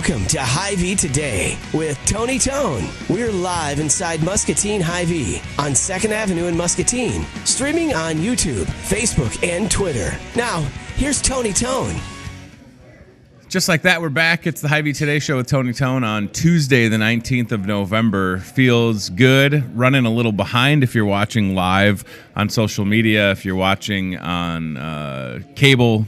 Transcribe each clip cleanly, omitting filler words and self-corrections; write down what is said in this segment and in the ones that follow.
Welcome to Hy-Vee Today with Tony Tone. We're live inside Muscatine Hy-Vee on 2nd Avenue in Muscatine, streaming on YouTube, Facebook, and Twitter. Now, here's Tony Tone. Just like that, we're back. It's the Hy-Vee Today Show with Tony Tone on Tuesday, the 19th of November. Feels good. Running a little behind if you're watching live on social media. If you're watching on cable,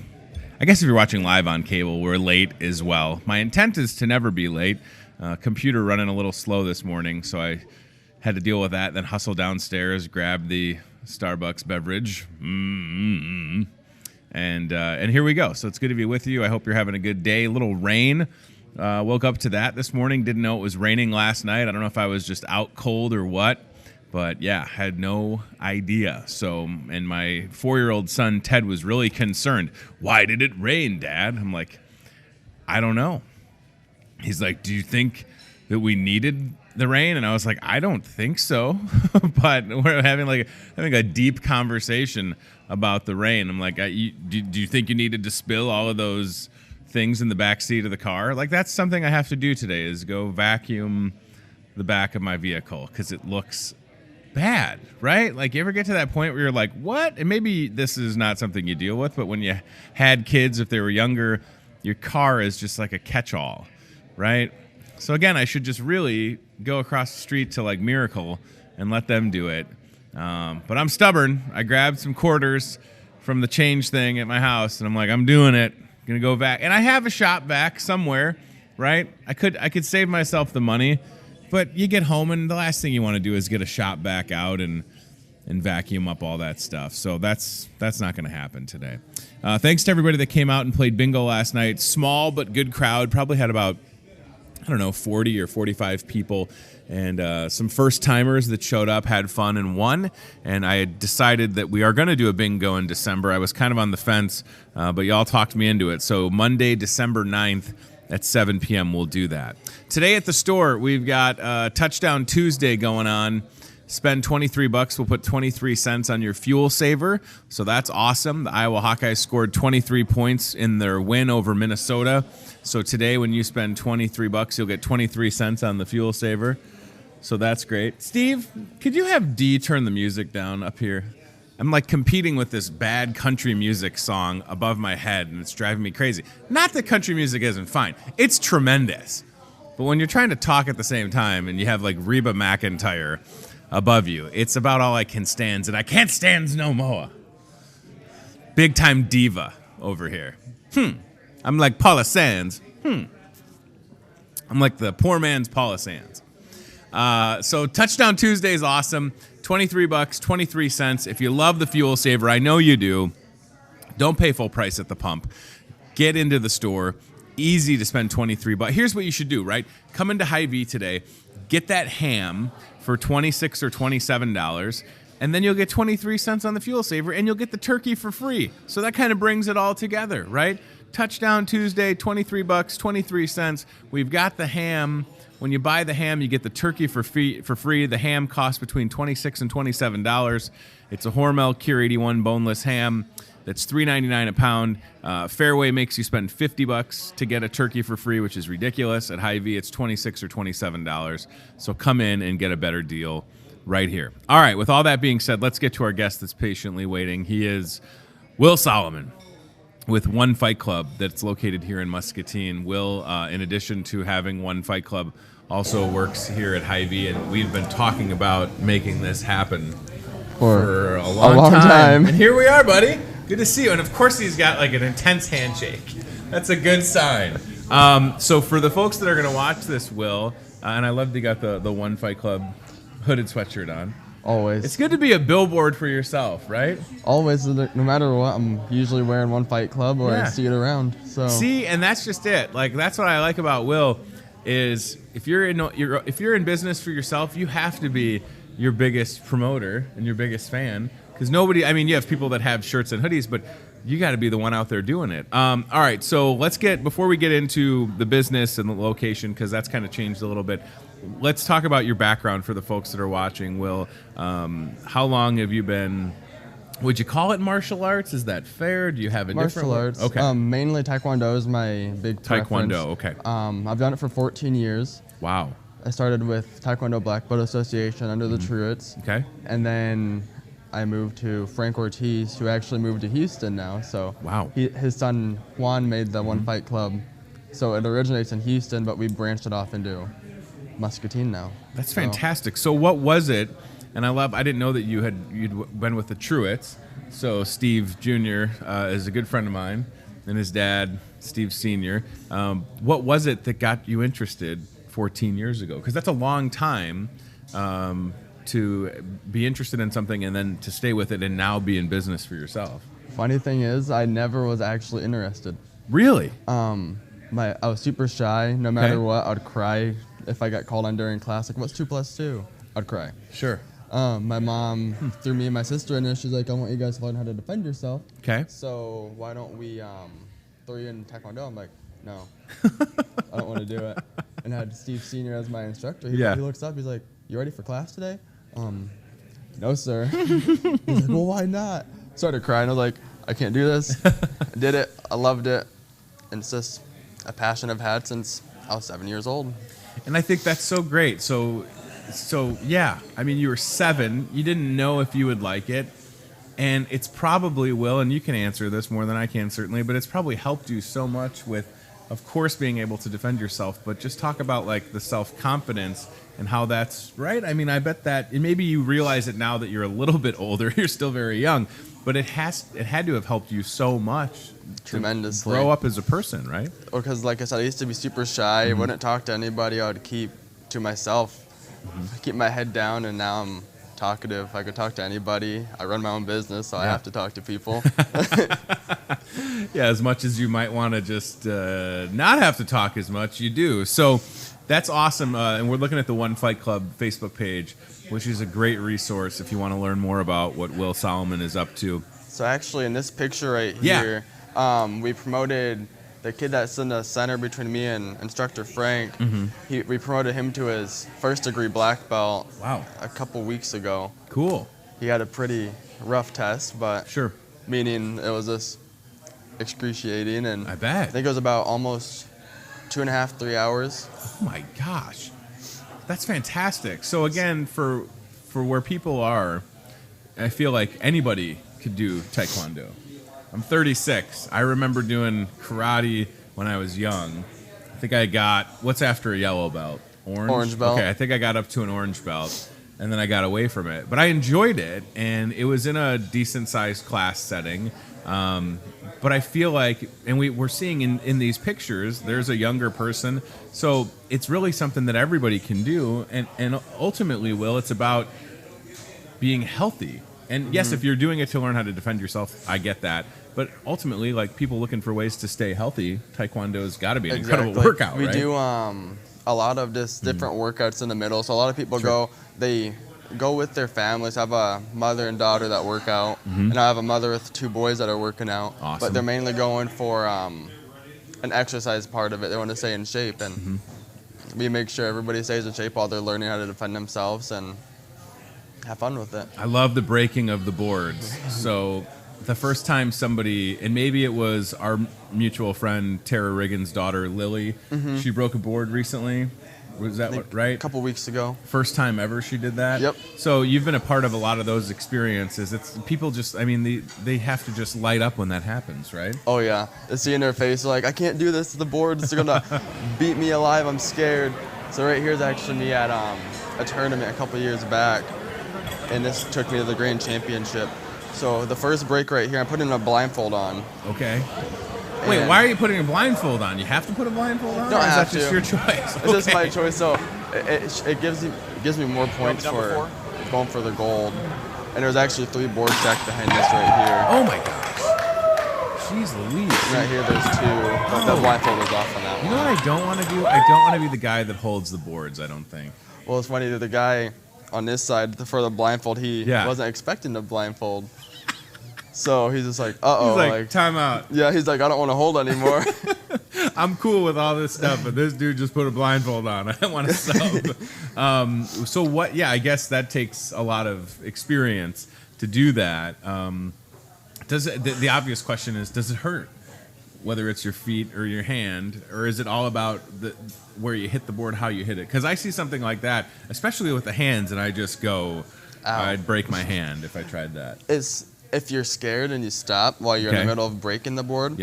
I guess if you're watching live on cable, we're late as well. My intent is to never be late. Computer running a little slow this morning, so I had to deal with that. Then hustle downstairs, grab the Starbucks beverage. And here we go. So it's good to be with you. I hope you're having a good day. A little rain. Woke up to that this morning. Didn't know it was raining last night. I don't know if I was just out cold or what. But, yeah, had no idea. So, and my 4-year-old son, Ted, was really concerned. Why did it rain, Dad? I'm like, I don't know. He's like, do you think that we needed the rain? And I was like, I don't think so. But we're having a deep conversation about the rain. I'm like, do you think you needed to spill all of those things in the back seat of the car? Like, that's something I have to do today, is go vacuum the back of my vehicle because it looks bad, right? Like, you ever get to that point where you're like, what? And maybe this is not something you deal with, but when you had kids, if they were younger, your car is just like a catch-all, right? So again, I should just really go across the street to like Miracle and let them do it. But I'm stubborn. I grabbed some quarters from the change thing at my house, and I'm like, I'm doing it. Gonna go back, and I have a shop vac somewhere, right? I could save myself the money. But you get home, and the last thing you want to do is get a shop vac out and vacuum up all that stuff. So that's not going to happen today. Thanks to everybody that came out and played bingo last night. Small but good crowd. Probably had about, 40 or 45 people. And some first-timers that showed up, had fun, and won. And I had decided that we are going to do a bingo in December. I was kind of on the fence, but y'all talked me into it. So Monday, December 9th, at 7 p.m. we'll do that. Today at the store, we've got Touchdown Tuesday going on. Spend $23. We'll put 23 cents on your fuel saver. So that's awesome. The Iowa Hawkeyes scored 23 points in their win over Minnesota. So today when you spend $23, you'll get 23 cents on the fuel saver. So that's great. Steve, could you have D turn the music down up here? I'm like competing with this bad country music song above my head, and it's driving me crazy. Not that country music isn't fine. It's tremendous. But when you're trying to talk at the same time and you have like Reba McEntire above you, it's about all I can stands, and I can't stands no more. Big time diva over here. I'm like Paula Sands. I'm like the poor man's Paula Sands. So Touchdown Tuesday is awesome. $23, 23 cents. If you love the fuel saver, I know you do, don't pay full price at the pump. Get into the store. Easy to spend $23. Here's what you should do, right? Come into Hy-Vee today. Get that ham for $26 or $27, and then you'll get 23 cents on the fuel saver, and you'll get the turkey for free. So that kind of brings it all together, right? Touchdown Tuesday, $23, 23 cents. We've got the ham. When you buy the ham, you get the turkey for free. The ham costs between $26 and $27. It's a Hormel Cure 81 boneless ham that's $3.99 a pound. Fairway makes you spend $50 to get a turkey for free, which is ridiculous. At Hy-Vee, it's $26 or $27. So come in and get a better deal right here. All right, with all that being said, let's get to our guest that's patiently waiting. He is Will Solomon with One Fight Club that's located here in Muscatine. Will, in addition to having One Fight Club, also works here at Hy-Vee, and we've been talking about making this happen for a long time. And here we are, buddy. Good to see you. And of course he's got like an intense handshake. That's a good sign. So for the folks that are going to watch this, Will, and I love that you got the One Fight Club hooded sweatshirt on. Always. It's good to be a billboard for yourself, right? Always, no matter what, I'm usually wearing One Fight Club, or I see it around. So see, and that's just it. Like, that's what I like about Will, is if you're in business for yourself, you have to be your biggest promoter and your biggest fan, because nobody. I mean, you have people that have shirts and hoodies, but you got to be the one out there doing it. All right, so before we get into the business and the location, because that's kind of changed a little bit. Let's talk about your background for the folks that are watching. Will, how long have you been Would you call it martial arts? Is that fair? Do you have a different Martial arts. Okay. Mainly Taekwondo is my big preference. Taekwondo, okay. I've done it for 14 years. Wow. I started with Taekwondo Black Belt Association under the Truitts. Okay. And then I moved to Frank Ortiz, who actually moved to Houston now. So wow. His son Juan made the One Fight Club. So it originates in Houston, but we branched it off into Muscatine now. That's fantastic. So what was it? And I didn't know that you'd been with the Truitts. So Steve Jr. Is a good friend of mine, and his dad, Steve Sr. What was it that got you interested 14 years ago? Because that's a long time to be interested in something and then to stay with it and now be in business for yourself. Funny thing is, I never was actually interested. Really? I was super shy. No matter what, I'd cry if I got called on during class. Like, what's 2 + 2? I'd cry. Sure. My mom threw me and my sister in there. She's like, I want you guys to learn how to defend yourself. Okay. So why don't we throw you in Taekwondo? I'm like, no, I don't want to do it. And I had Steve Sr. as my instructor. He looks up. He's like, you ready for class today? No, sir. He's like, well, why not? Started crying. I was like, I can't do this. I did it. I loved it. And it's just a passion I've had since I was 7 years old. And I think that's so great. So yeah, I mean, you were 7. You didn't know if you would like it. And it's probably will, and you can answer this more than I can certainly, but it's probably helped you so much with, of course, being able to defend yourself, but just talk about like the self-confidence and how that's right. I mean, I bet that, and maybe you realize it now that you're a little bit older, you're still very young, but it had to have helped you so much. Tremendously. To grow up as a person, right? Because like I said, I used to be super shy. I wouldn't talk to anybody. I would keep to myself. Keep my head down, and now I'm talkative. I could talk to anybody. I run my own business, so I have to talk to people. Yeah, as much as you might want to just not have to talk as much, you do. So that's awesome. And we're looking at the One Fight Club Facebook page, which is a great resource if you want to learn more about what Will Solomon is up to. So actually, in this picture right here, we promoted the kid that's in the center between me and instructor Frank. We promoted him to his first-degree black belt. Wow. A couple weeks ago. Cool. He had a pretty rough test, but sure. Meaning it was just excruciating, and I bet. I think it was about almost 2.5, 3 hours. Oh my gosh, that's fantastic. So again, for where people are, I feel like anybody could do Taekwondo. I'm 36. I remember doing karate when I was young. I think I got, what's after a yellow belt? Orange belt. Okay, I think I got up to an orange belt, and then I got away from it. But I enjoyed it, and it was in a decent-sized class setting. But I feel like, and we're seeing in these pictures, there's a younger person. So it's really something that everybody can do. And ultimately, Will, it's about being healthy. And yes, if you're doing it to learn how to defend yourself, I get that. But ultimately, like people looking for ways to stay healthy, Taekwondo's got to be an incredible workout, we right? We do a lot of just different workouts in the middle. So a lot of people they go with their families. I have a mother and daughter that work out, and I have a mother with 2 boys that are working out. Awesome. But they're mainly going for an exercise part of it. They want to stay in shape, and we make sure everybody stays in shape while they're learning how to defend themselves and have fun with it. I love the breaking of the boards. So the first time somebody, and maybe it was our mutual friend Tara Riggins' daughter Lily, she broke a board recently. Was that right? A couple weeks ago. First time ever she did that? Yep. So you've been a part of a lot of those experiences. It's people just, I mean, they have to just light up when that happens, right? Oh yeah, they see in their face like, I can't do this to the boards. They're gonna beat me alive. I'm scared. So right here is actually me at a tournament a couple years back, and this took me to the Grand Championship. So the first break right here, I'm putting a blindfold on. Okay. Wait, why are you putting a blindfold on? You have to put a blindfold on? Don't have to. Is that just your choice? It's just my choice. So it gives me more points for going for the gold. And there's actually 3 boards stacked behind this right here. Oh my gosh. Jeez Louise. Right here there's 2. But the blindfold is off on that one. You know what I don't want to do? I don't want to be the guy that holds the boards, I don't think. Well, it's funny that the guy on this side for the blindfold, he wasn't expecting the blindfold. So he's just like, uh-oh. He's like, time out. Yeah, he's like, I don't want to hold anymore. I'm cool with all this stuff, but this dude just put a blindfold on. I don't want to sub. So what, I guess that takes a lot of experience to do that. The obvious question is, does it hurt? Whether it's your feet or your hand, or is it all about where you hit the board, how you hit it? Because I see something like that, especially with the hands, and I just go, ow. I'd break my hand if I tried that. If you're scared and you stop while you're in the middle of breaking the board,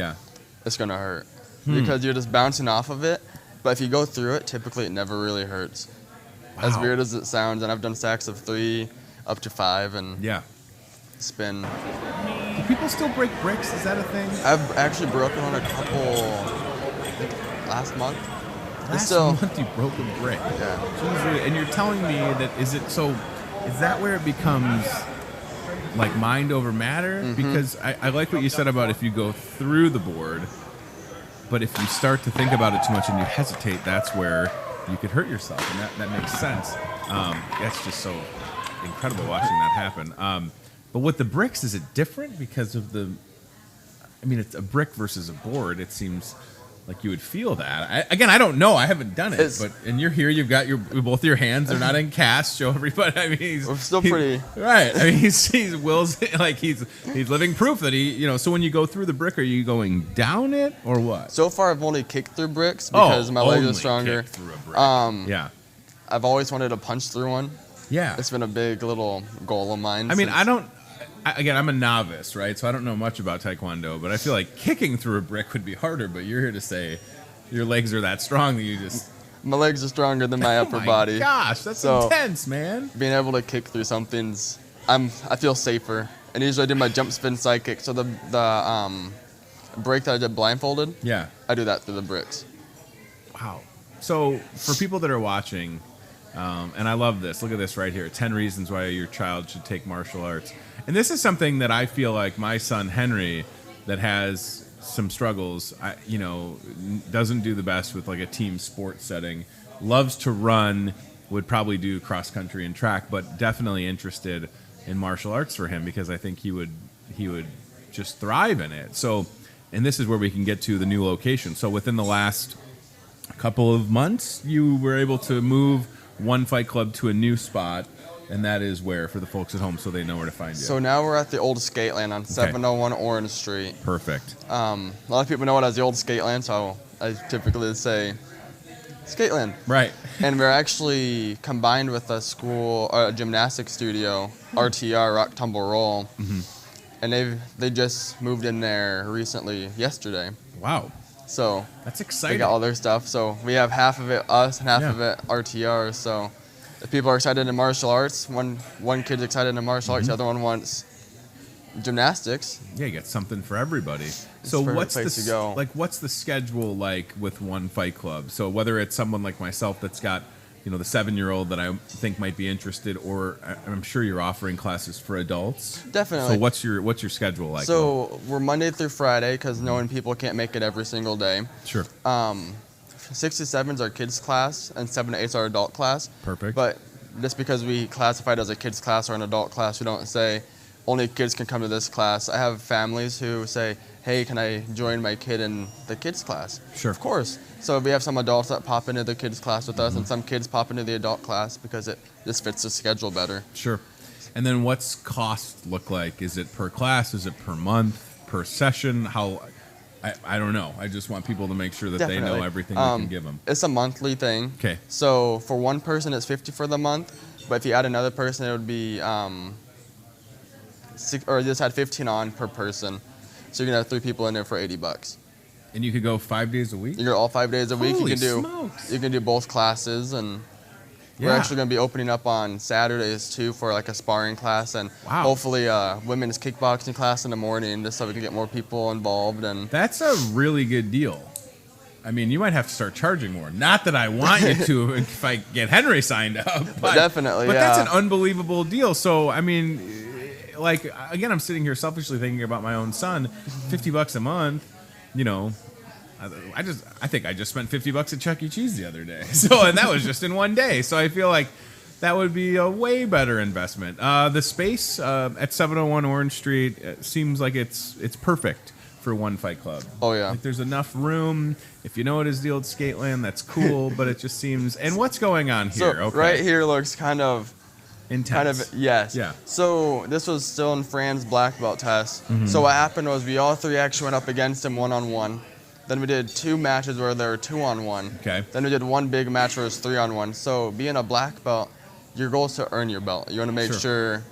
it's going to hurt. Because you're just bouncing off of it. But if you go through it, typically it never really hurts. Wow. As weird as it sounds, and I've done stacks of 3 up to 5 and spin. Do people still break bricks? Is that a thing? I've actually broken one a couple, I think last month. Last month you broke a brick. Yeah. Jeez, and you're telling me that, is that where it becomes like mind over matter? Because I like what you said about if you go through the board, but if you start to think about it too much and you hesitate, that's where you could hurt yourself, and that makes sense. That's just so incredible watching that happen. But with the bricks, is it different because of it's a brick versus a board. It seems like you would feel that. I don't know. I haven't done it. And you're here. You've got both your hands. They're not in cast. Show everybody. I mean, we're still pretty right. I mean, he's living proof that he. So when you go through the brick, are you going down it or what? So far, I've only kicked through bricks because my legs are stronger. Kicked through a brick. I've always wanted to punch through one. Yeah, it's been a big little goal of mine. I mean, I'm a novice, right? So I don't know much about Taekwondo, but I feel like kicking through a brick would be harder. But you're here to say your legs are that strong that you just... My legs are stronger than my upper body. Gosh, that's intense, man. Being able to kick through something's... I feel safer. And usually I do my jump spin side kick. So the break that I did blindfolded, I do that through the bricks. Wow. So for people that are watching, and I love this. Look at this right here. 10 reasons why your child should take martial arts. And this is something that I feel like my son Henry, that has some struggles, doesn't do the best with like a team sport setting. Loves to run, would probably do cross country and track, but definitely interested in martial arts for him because I think he would just thrive in it. So, and this is where we can get to the new location. So within the last couple of months, you were able to move One Fight Club to a new spot. And that is where, for the folks at home, so they know where to find you. So now we're at the old Skateland on 701 Orange Street. Perfect. A lot of people know it as the old Skateland, so I typically say Skateland. Right. And we're actually combined with a school, a gymnastics studio, RTR, Rock Tumble Roll. And they just moved in there recently, yesterday. Wow. So that's exciting. They got all their stuff. So we have half of it us and half of it RTR. So if people are excited in martial arts, one kid's excited in martial arts, the other one wants gymnastics. Yeah, you get something for everybody. So what's the schedule like with One Fight Club? So whether it's someone like myself that's got, the 7-year-old that I think might be interested, or I'm sure you're offering classes for adults. Definitely. So what's your schedule like? So we're Monday through Friday because knowing people can't make it every single day. Sure. 6 to 7 is our kids class, and 7 to 8 is our adult class. Perfect. But just because we classify it as a kids class or an adult class, we don't say only kids can come to this class. I have families who say, hey, can I join my kid in the kids class? Sure. Of course. So we have some adults that pop into the kids class with us, and some kids pop into the adult class because it just fits the schedule better. Sure. And then what's cost look like? Is it per class? Is it per month? Per session? How... I don't know. I just want people to make sure that they know everything we can give them. It's a monthly thing. Okay. So for one person, it's $50 for the month. But if you add another person, it would be just add 15 on per person. So you can have 3 people in there for $80. And you could go 5 days a week? You go all 5 days a week. Holy smokes. You can do both classes, and we're actually going to be opening up on Saturdays too for like a sparring class, and hopefully a women's kickboxing class in the morning, just so we can get more people involved. And that's a really good deal. I mean, you might have to start charging more. Not that I want you to if I get Henry signed up. But definitely, But that's an unbelievable deal. So, I mean, like, again, I'm sitting here selfishly thinking about my own son. $50 a month, I think I just spent $50 at Chuck E. Cheese the other day. So, and that was just in one day. So I feel like that would be a way better investment. The space at 701 Orange Street seems like it's perfect for One Fight Club. Oh yeah, like there's enough room. If you know it is the old Skateland, that's cool. But it just seems. And what's going on here? So right here looks kind of Intense. Kind of, yes. Yeah. So this was still in Fran's black belt test. So what happened was we all three actually went up against him 1-on-1. Then we did 2 matches where they were 2-on-1. Okay. Then we did 1 big match where it was 3-on-1. So being a black belt, your goal is to earn your belt. You want to make sure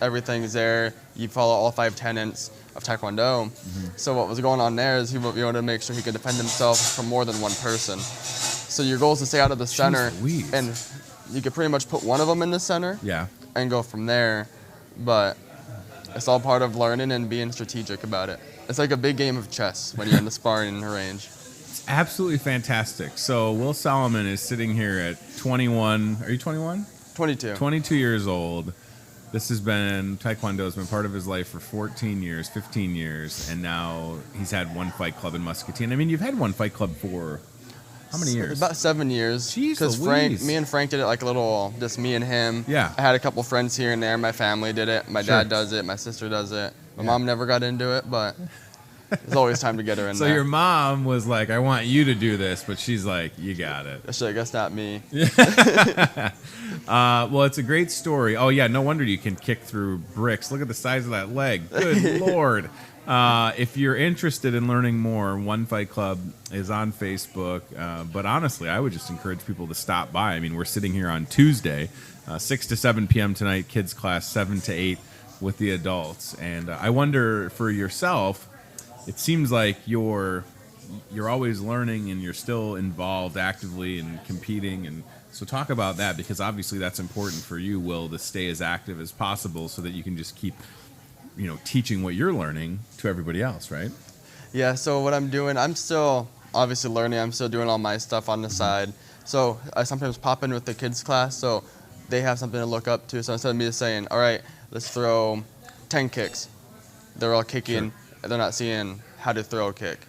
everything's there. You follow all 5 tenets of Taekwondo. So what was going on there is he wanted to make sure he could defend himself from more than one person. So your goal is to stay out of the center, and you could pretty much put one of them in the center and go from there. But it's all part of learning and being strategic about it. It's like a big game of chess when you're in the sparring range. It's absolutely fantastic. So Will Solomon is sitting here at 21. Are you 21? 22. 22 years old. This has been, Taekwondo has been part of his life for 14 years, 15 years, and now he's had 1 fight club in Muscatine. I mean, you've had 1 fight club for how many years? About 7 years. Because me and Frank did it like a little, just me and him. Yeah. I had a couple friends here and there. My family did it. My dad does it. My sister does it. My mom never got into it, but there's always time to get her in there. So your mom was like, I want you to do this, but she's like, you got it. I guess not me. Well, it's a great story. Oh, yeah, no wonder you can kick through bricks. Look at the size of that leg. Good Lord. If you're interested in learning more, One Fight Club is on Facebook. But honestly, I would just encourage people to stop by. I mean, we're sitting here on Tuesday, 6 to 7 p.m. tonight, kids class 7 to 8 with the adults. And I wonder for yourself, it seems like you're always learning and you're still involved actively and competing. And so talk about that, because obviously that's important for you, Will, to stay as active as possible so that you can just keep teaching what you're learning to everybody else, right? Yeah, so what I'm doing, I'm still obviously learning. I'm still doing all my stuff on the side. So I sometimes pop in with the kids class, so they have something to look up to. So instead of me just saying, all right, let's throw 10 kicks, they're all kicking, they're not seeing how to throw a kick.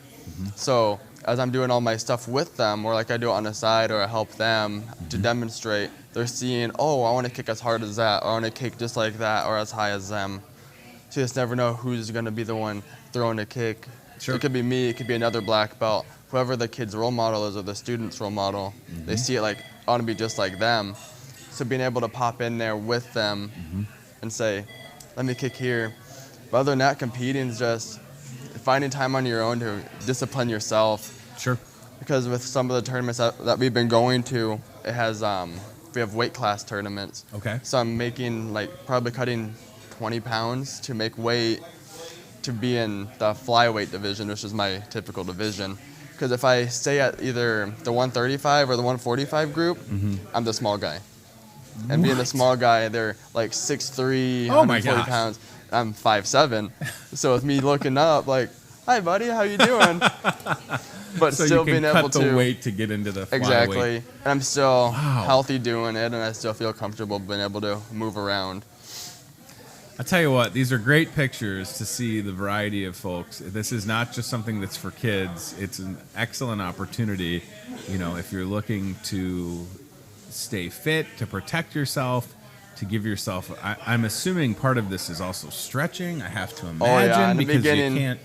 So as I'm doing all my stuff with them, or like I do it on the side, or I help them to demonstrate, they're seeing, oh, I want to kick as hard as that, or I want to kick just like that, or as high as them. So you just never know who's going to be the one throwing a kick. Sure. It could be me, it could be another black belt. Whoever the kid's role model is, or the student's role model, they see it like, I want to be just like them. So being able to pop in there with them and say, let me kick here. But other than that, competing is just finding time on your own to discipline yourself. Sure. Because with some of the tournaments that we've been going to, it has, we have weight class tournaments. Okay. So I'm making, probably cutting 20 pounds to make weight to be in the flyweight division, which is my typical division. Because if I stay at either the 135 or the 145 group, I'm the small guy. And being the small guy, they're like 6'3", 140 pounds. I'm 5'7". So with me looking up, like, hi, buddy, how you doing? But so still you can being cut able the to weight to get into the flyweight. Exactly. And I'm still healthy doing it, and I still feel comfortable being able to move around. I tell you what, these are great pictures to see the variety of folks. This is not just something that's for kids. It's an excellent opportunity, if you're looking to stay fit, to protect yourself, to give yourself. I'm assuming part of this is also stretching. I have to imagine, because you can't.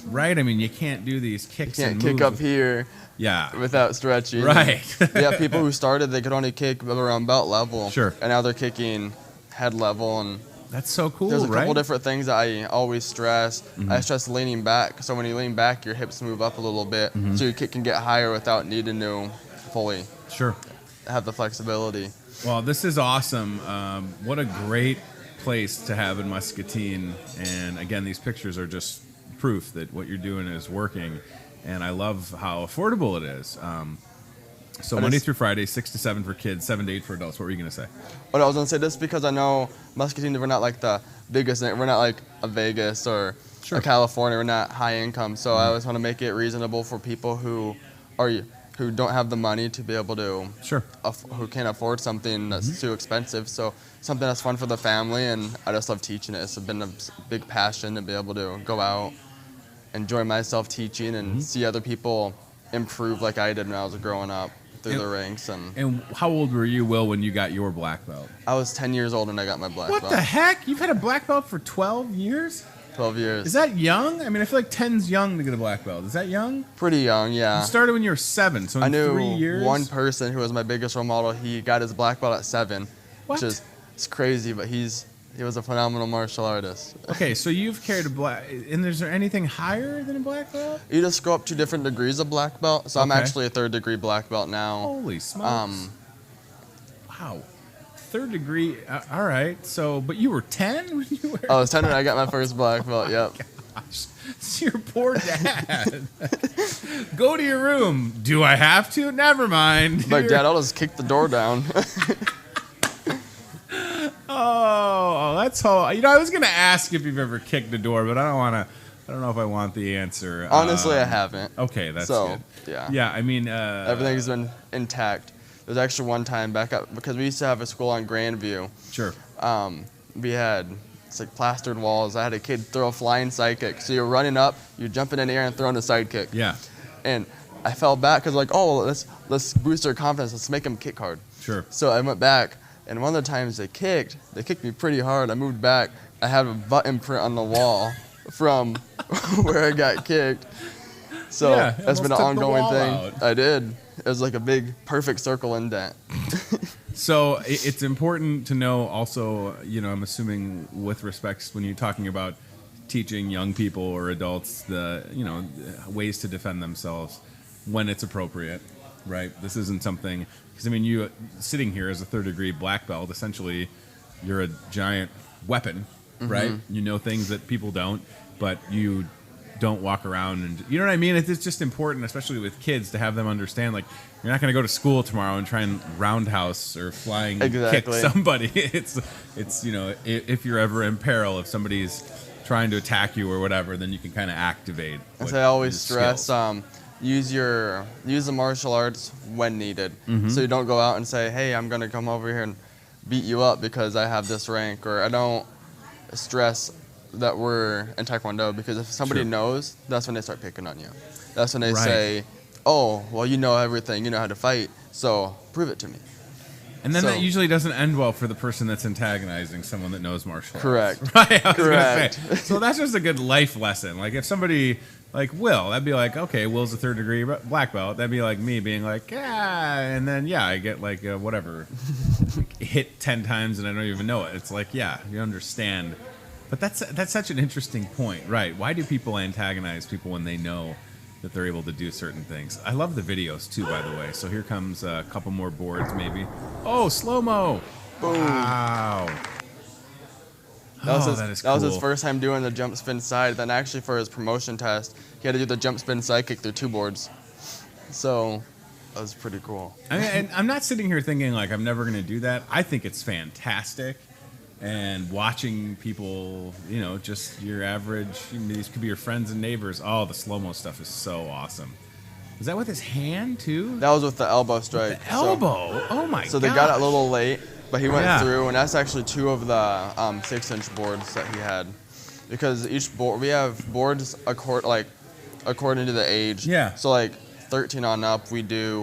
Right, I mean, you can't do these kicks. You can't kick up here. Yeah. Without stretching. Right. Yeah, people who started, they could only kick around belt level. Sure. And now they're kicking head level, and that's so cool. There's a couple different things that I always stress. I stress leaning back. So when you lean back, your hips move up a little bit, so your kick can get higher without needing to fully have the flexibility. Well, this is awesome. What a great place to have in Muscatine. And again, these pictures are just proof that what you're doing is working. And I love how affordable it is. So Monday through Friday, 6 to 7 for kids, 7 to 8 for adults. What were you going to say? What I was going to say, this because I know Muscatine, we're not like the biggest, we're not like a Vegas or a California, we're not high income. So I always want to make it reasonable for people who don't have the money to be able to, who can't afford something that's too expensive. So something that's fun for the family, and I just love teaching it. It's been a big passion to be able to go out, enjoy myself teaching, and see other people improve like I did when I was growing up through the ranks. And how old were you, Will, when you got your black belt? I was 10 years old when I got my black belt. What the heck? You've had a black belt for 12 years? 12 years. Is that young? I mean, I feel like 10's young to get a black belt. Is that young? Pretty young, yeah. You started when you were 7, so in 3 years? I knew one person who was my biggest role model. He got his black belt at 7, which is It's crazy, but he was a phenomenal martial artist. Okay, so you've carried a black, and is there anything higher than a black belt? You just go up to different degrees of black belt. So I'm actually a 3rd degree black belt now. Holy smokes. Wow. 3rd degree, all right. So, but you were 10 when you were? I was 10 when I got my first black belt, yep. Gosh, it's your poor dad. Go to your room. Do I have to? Never mind. Like, Dad, I'll just kick the door down. Oh, that's all. You know, I was gonna ask if you've ever kicked the door, but I don't know if I want the answer. Honestly, I haven't. Okay, that's good. Yeah. Yeah, I mean, everything's been intact. There's actually one time back up because we used to have a school on Grandview. Sure. We had like plastered walls. I had a kid throw a flying side kick. So you're running up, you're jumping in the air and throwing a side kick. Yeah. And I fell back because like, oh, let's boost their confidence. Let's make them kick hard. Sure. So I went back. And one of the times they kicked me pretty hard. I moved back. I had a butt imprint on the wall from where I got kicked. So yeah, that's been an ongoing thing. Out. I did. It was like a big, perfect circle indent. So it's important to know also, you know, I'm assuming with respects when you're talking about teaching young people or adults the, you know, ways to defend themselves when it's appropriate, right? This isn't something... Because, I mean, you sitting here as a 3rd degree black belt, essentially, you're a giant weapon, right? You know things that people don't, but you don't walk around and, you know what I mean? It's just important, especially with kids, to have them understand, like, you're not going to go to school tomorrow and try and roundhouse or flying kick somebody. It's you know, if you're ever in peril, if somebody's trying to attack you or whatever, then you can kind of activate. As I always stress, use the martial arts when needed. So you don't go out and say, hey, I'm going to come over here and beat you up because I have this rank, or I don't stress that we're in Taekwondo, because if somebody knows, that's when they start picking on you. That's when they say, oh, well, you know everything, you know how to fight, so prove it to me. And then that usually doesn't end well for the person that's antagonizing someone that knows martial arts. Correct. Right? Correct. So that's just a good life lesson. Like if somebody... Like Will, that'd be like, okay, Will's a 3rd degree black belt. That'd be like me being like, yeah, and then I get like whatever, hit 10 times and I don't even know it. It's like, yeah, you understand. But that's such an interesting point, right? Why do people antagonize people when they know that they're able to do certain things? I love the videos too, by the way. So here comes a couple more boards, maybe. Oh, slow mo! Boom! Wow. That was his first time doing the jump spin side. Then actually for his promotion test, he had to do the jump spin side kick through 2 boards. So that was pretty cool. I mean, and I'm not sitting here thinking like I'm never going to do that. I think it's fantastic. And watching people, you know, just your average, these could be your friends and neighbors. Oh, the slow-mo stuff is so awesome. Was that with his hand too? That was with the elbow strike. The elbow? Oh my god. So they got it a little late. But he went through, and that's actually 2 of the 6-inch boards that he had, because each board we have boards according to the age. Yeah. So like 13 on up, we do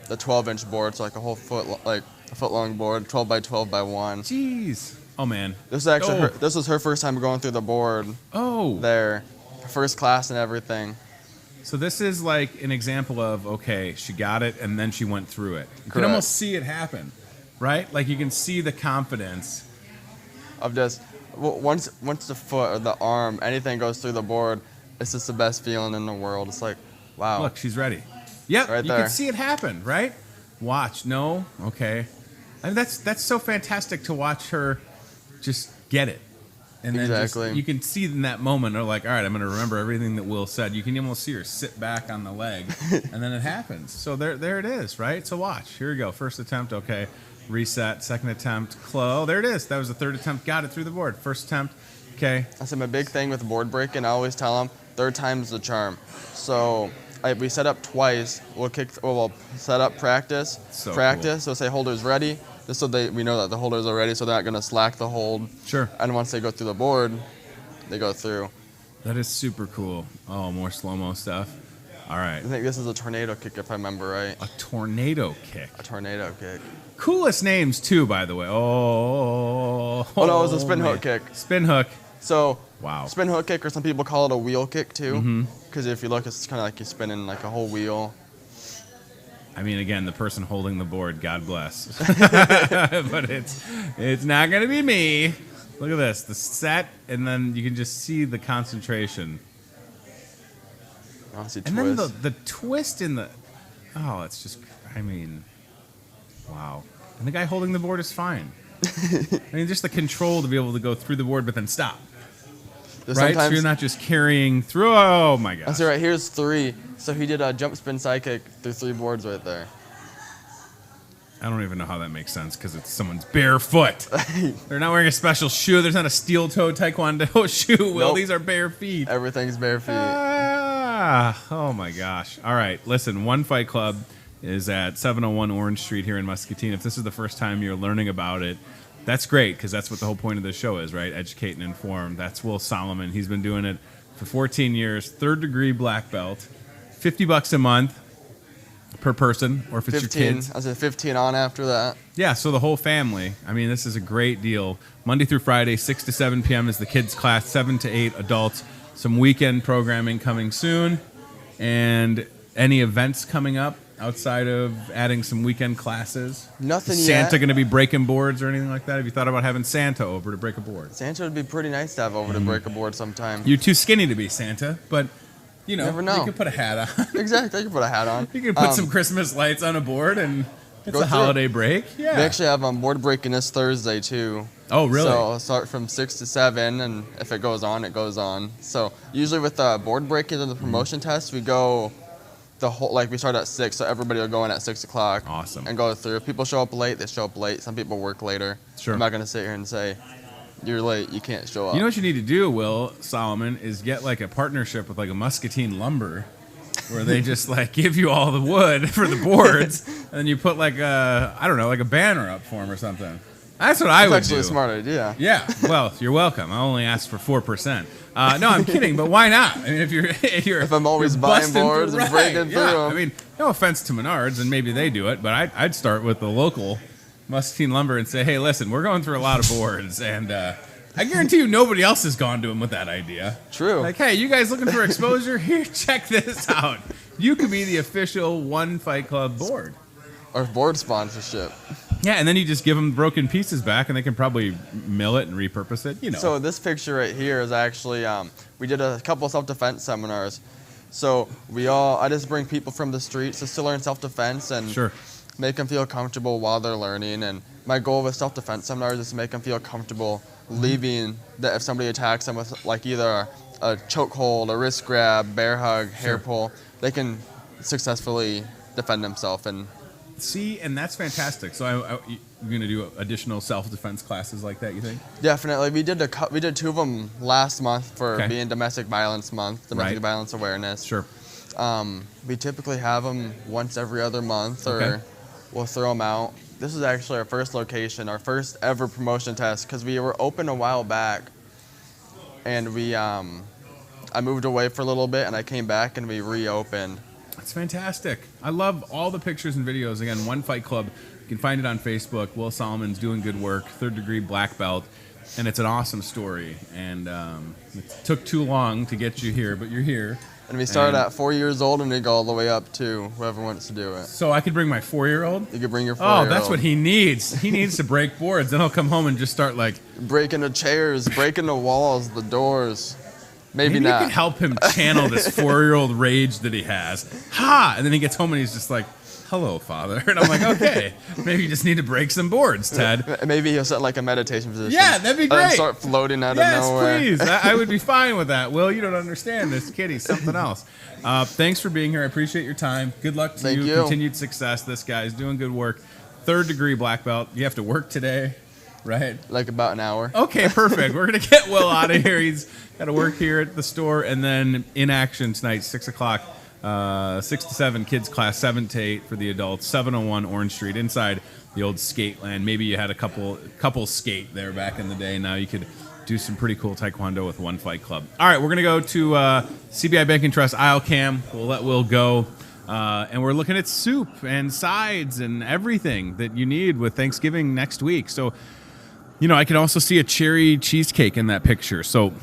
the 12-inch board, so like a whole foot, like a foot long board, 12 by 12 by 1. Jeez. Oh man. This is actually this was her first time going through the board. Oh. There, first class and everything. So this is like an example of, okay, she got it and then she went through it. You can almost see it happen. Right? Like you can see the confidence of just once the foot or the arm, anything goes through the board, it's just the best feeling in the world. It's like, wow. Look, she's ready. Yep, right, you can see it happen, right? Watch. No? Okay. I mean, that's so fantastic to watch her just get it. And then just, you can see in that moment, they're like, all right, I'm going to remember everything that Will said. You can almost see her sit back on the leg, and then it happens. So there it is, right? So watch. Here we go. First attempt, okay. Reset, second attempt, close. There it is. That was the 3rd attempt. Got it through the board. First attempt, okay. That's my big thing with board breaking. I always tell them 3rd time's the charm. So we set up twice. We'll set up practice. So practice. Cool. So say holders ready, just so we know that the holders are ready, so they're not going to slack the hold. Sure. And once they go through the board, they go through. That is super cool. Oh, more slow-mo stuff. All right. I think this is a tornado kick, if I remember right. A tornado kick. A tornado kick. Coolest names too, by the way. Oh no, it was a spin hook kick. Spin hook. So wow. Spin hook kick, or some people call it a wheel kick too, because if you look, it's kind of like you're spinning like a whole wheel. I mean, again, the person holding the board, God bless. But it's not going to be me. Look at this, the set, and then you can just see the concentration. Honestly, and then the twist in the, it's just, I mean, wow. And the guy holding the board is fine. I mean, just the control to be able to go through the board, but then stop. Right? So you're not just carrying through. Oh, my gosh. So right here's 3. So he did a jump spin side kick through 3 boards right there. I don't even know how that makes sense because it's someone's bare foot. They're not wearing a special shoe. There's not a steel-toe taekwondo shoe, Will. Nope. These are bare feet. Everything's bare feet. Oh, my gosh. All right. Listen, One Fight Club is at 701 Orange Street here in Muscatine. If this is the first time you're learning about it, that's great because that's what the whole point of this show is, right? Educate and inform. That's Will Solomon. He's been doing it for 14 years, 3rd degree black belt, $50 a month per person, or if it's 15, your kids. I said 15 on after that. Yeah, so the whole family. I mean, this is a great deal. Monday through Friday, 6 to 7 p.m. is the kids' class, 7 to 8 adults. Some weekend programming coming soon. And any events coming up outside of adding some weekend classes? Nothing is yet. Santa going to be breaking boards or anything like that? Have you thought about having Santa over to break a board? Santa would be pretty nice to have over to break a board sometime. You're too skinny to be Santa, but... You never know. You can put a hat on. Exactly, you can put a hat on. You can put some Christmas lights on a board, and it's a holiday break. Yeah. We actually have board breaking this Thursday, too. Oh, really? So I'll start from 6 to 7, and if it goes on, it goes on. So usually with the board breaking and the promotion test, we go we start at 6, so everybody will go in at 6 o'clock. Awesome. And go through. If people show up late, they show up late. Some people work later. Sure. I'm not going to sit here and say, you're late, you can't show up. You know what you need to do, Will Solomon, is get like a partnership with like a Muscatine Lumber where they just like give you all the wood for the boards and then you put like a banner up for them or something. That's what I would do. That's actually a smart idea. Yeah, well, you're welcome. I only asked for 4%. No, I'm kidding, but why not? I mean, if I'm always buying boards and breaking through them. I mean, no offense to Menards, and maybe they do it, but I'd start with the local Muscatine Lumber and say, hey, listen, we're going through a lot of boards, and I guarantee you nobody else has gone to them with that idea. True. Like, hey, you guys looking for exposure? Here, check this out. You could be the official One Fight Club board. Or board sponsorship. Yeah, and then you just give them broken pieces back, and they can probably mill it and repurpose it, you know. So this picture right here is actually, we did a couple self-defense seminars. So I just bring people from the streets just to learn self-defense and sure. Make them feel comfortable while they're learning. And my goal with self-defense seminars is to make them feel comfortable leaving, that if somebody attacks them with like either a chokehold, a wrist grab, bear hug, hair pull, they can successfully defend themselves. And see, and that's fantastic. So you're going to do additional self-defense classes like that, you think? Definitely. We did 2 of them last month for being Domestic Violence Month, Domestic Violence Awareness. Sure. We typically have them once every other month, or we'll throw them out. This is actually our first location, our first ever promotion test, because we were open a while back, and I moved away for a little bit, and I came back, and we reopened. That's fantastic. I love all the pictures and videos. Again, One Fight Club. You can find it on Facebook. Will Solomon's doing good work, 3rd degree black belt, and it's an awesome story. And it took too long to get you here, but you're here. And we started at 4 years old, and we go all the way up to whoever wants to do it. So I could bring my 4-year-old? You could bring your 4-year-old. Oh, that's what he needs. He needs to break boards. Then he'll come home and just start like... breaking the chairs, breaking the walls, the doors. Maybe not. You can help him channel this 4-year-old rage that he has. Ha! And then he gets home and he's just like, hello, Father. And I'm like, okay, maybe you just need to break some boards, Ted. Maybe he'll set like a meditation position. Yeah, that'd be great. And start floating out of nowhere. Yes, please. I would be fine with that. Will, you don't understand this kid. He's something else. Thanks for being here. I appreciate your time. Good luck to you. Continued success. This guy's doing good work. 3rd degree black belt. You have to work today, right? Like about an hour. Okay, perfect. We're going to get Will out of here. He's got to work here at the store. And then in action tonight, 6 o'clock. 6 to 7 kids class, 7 to 8 for the adults, 701 Orange Street inside the old skate land. Maybe you had a couple skate there back in the day. Now you could do some pretty cool taekwondo with One Fight Club. All right, we're going to go to CBI Bank and Trust aisle cam. We'll let Will go. And we're looking at soup and sides and everything that you need with Thanksgiving next week. So, I can also see a cherry cheesecake in that picture. So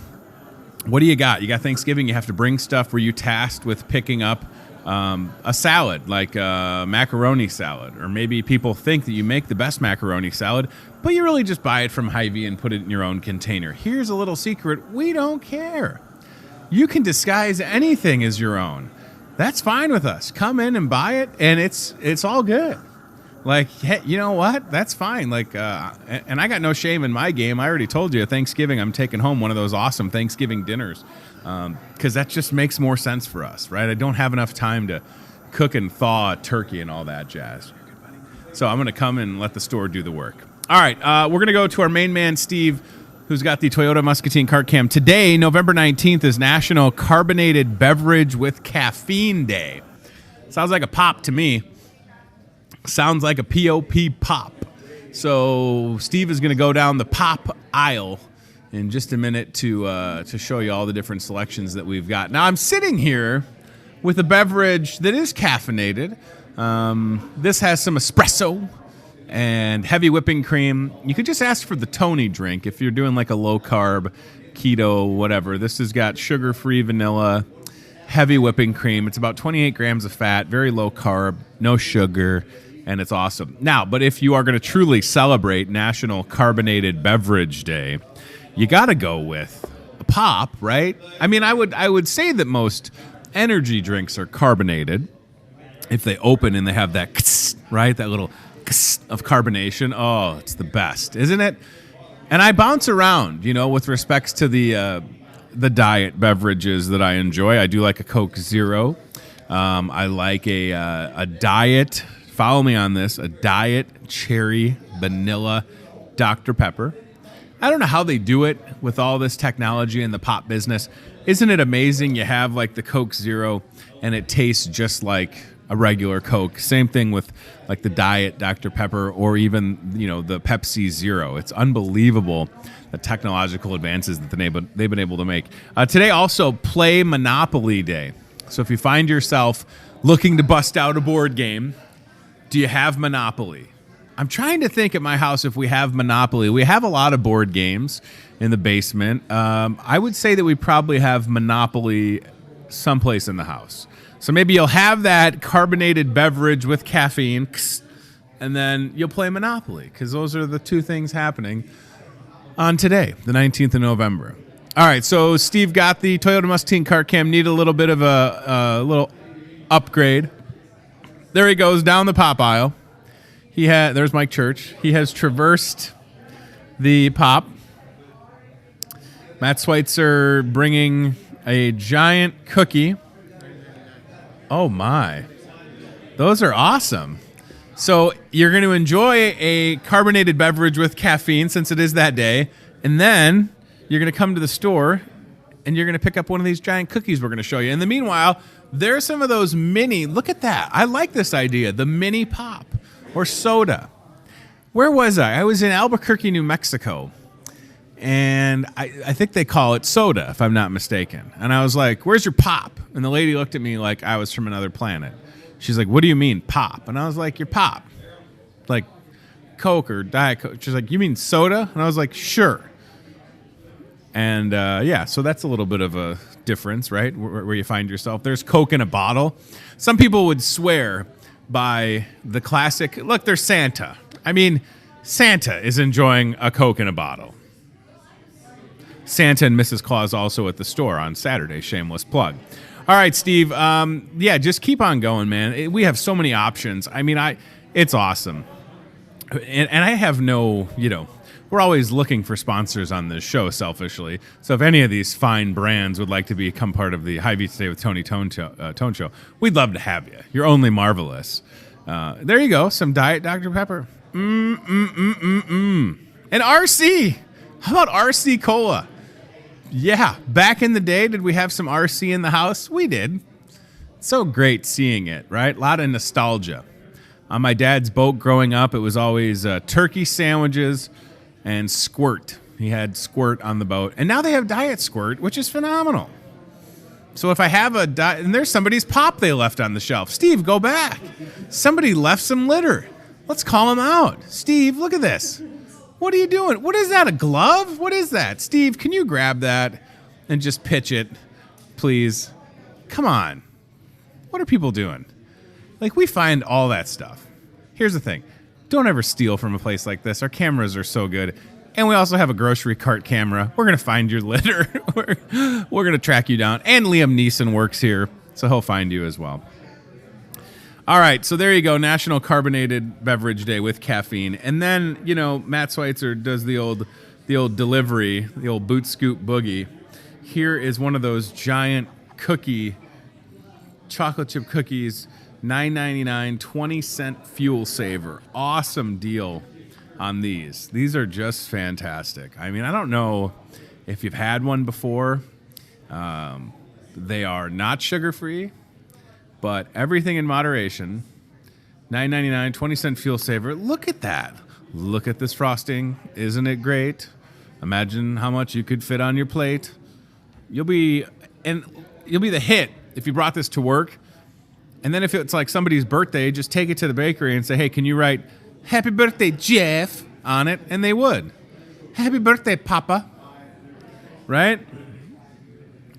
what do you got? You got Thanksgiving. You have to bring stuff. Were you tasked with picking up a salad, like a macaroni salad, or maybe people think that you make the best macaroni salad, but you really just buy it from Hy-Vee and put it in your own container. Here's a little secret. We don't care. You can disguise anything as your own. That's fine with us. Come in and buy it, and it's all good. Like, hey, you know what? That's fine. Like, and I got no shame in my game. I already told you at Thanksgiving I'm taking home one of those awesome Thanksgiving dinners because that just makes more sense for us, right? I don't have enough time to cook and thaw a turkey and all that jazz. So I'm going to come and let the store do the work. All right, we're going to go to our main man, Steve, who's got the Toyota Muscatine Cart Cam. Today, November 19th, is National Carbonated Beverage with Caffeine Day. Sounds like a pop to me. Sounds like a P-O-P pop. So Steve is going to go down the pop aisle in just a minute to show you all the different selections that we've got. Now, I'm sitting here with a beverage that is caffeinated. This has some espresso and heavy whipping cream. You could just ask for the Tony drink if you're doing like a low-carb, keto, whatever. This has got sugar-free vanilla, heavy whipping cream. It's about 28 grams of fat, very low carb, no sugar, and it's awesome. Now, but if you are going to truly celebrate National Carbonated Beverage Day, you got to go with a pop, right? I mean, I would say that most energy drinks are carbonated if they open and they have that, right, that little of carbonation. Oh, it's the best, isn't it? And I bounce around, with respects to the diet beverages that I enjoy. I do like a Coke Zero. I like a diet. Follow me on this. A diet cherry vanilla Dr. Pepper. I don't know how they do it with all this technology in the pop business. Isn't it amazing? You have like the Coke Zero and it tastes just like a regular Coke. Same thing with like the diet Dr. Pepper or even, the Pepsi Zero. It's unbelievable the technological advances that they've been able to make. Today also Play Monopoly Day. So if you find yourself looking to bust out a board game, do you have Monopoly? I'm trying to think at my house if we have Monopoly. We have a lot of board games in the basement. I would say that we probably have Monopoly someplace in the house. So maybe you'll have that carbonated beverage with caffeine, and then you'll play Monopoly, because those are the two things happening on today, the 19th of November. All right, so Steve got the Toyota Muscatine Cart Cam. Need a little bit of a little upgrade. There he goes down the pop aisle. There's Mike Church. He has traversed the pop. Matt Schweitzer bringing a giant cookie. Oh my. Those are awesome. So you're going to enjoy a carbonated beverage with caffeine since it is that day. And then you're going to come to the store and you're going to pick up one of these giant cookies we're going to show you. In the meanwhile, there's some of those mini. Look at that. I like this idea. The mini pop or soda. Where was I? I was in Albuquerque, New Mexico. And I think they call it soda, if I'm not mistaken. And I was like, where's your pop? And the lady looked at me like I was from another planet. She's like, what do you mean pop? And I was like, your pop. Like Coke or Diet Coke. She's like, you mean soda? And I was like, sure. And so that's a little bit of a difference, right? Where you find yourself. There's Coke in a bottle. Some people would swear by the classic, look, there's Santa. I mean, Santa is enjoying a Coke in a bottle. Santa and Mrs. Claus also at the store on Saturday. Shameless plug. All right, Steve. Just keep on going, man. We have so many options. I mean, it's awesome. And I have no, we're always looking for sponsors on this show, selfishly. So if any of these fine brands would like to become part of the Hy-Vee Today with Tony Tone show, we'd love to have you. You're only marvelous. There you go. Some Diet Dr. Pepper. And RC. How about RC Cola? Yeah. Back in the day, did we have some RC in the house? We did. So great seeing it, right? A lot of nostalgia. On my dad's boat growing up, it was always turkey sandwiches and Squirt. He had Squirt on the boat. And now they have Diet Squirt, which is phenomenal. So if I have a diet, and there's somebody's pop they left on the shelf. Steve, go back. Somebody left some litter. Let's call him out. Steve, look at this. What are you doing? What is that, a glove? What is that? Steve, can you grab that and just pitch it, please? Come on. What are people doing? Like, we find all that stuff. Here's the thing. Don't ever steal from a place like this. Our cameras are so good. And we also have a grocery cart camera. We're going to find your litter. We're going to track you down. And Liam Neeson works here, so he'll find you as well. All right, so there you go. National Carbonated Beverage Day with caffeine. And then, you know, Matt Schweitzer does the old delivery, the old boot scoop boogie. Here is one of those giant chocolate chip cookies, $9.99, 20-cent fuel saver. Awesome deal on these. These are just fantastic. I mean, I don't know if you've had one before. They are not sugar-free, but everything in moderation. $9.99, 20-cent fuel saver. Look at that. Look at this frosting. Isn't it great? Imagine how much you could fit on your plate. You'll be the hit if you brought this to work. And then if it's like somebody's birthday, just take it to the bakery and say, hey, can you write Happy Birthday, Jeff on it? And they would. Happy birthday, Papa. Right?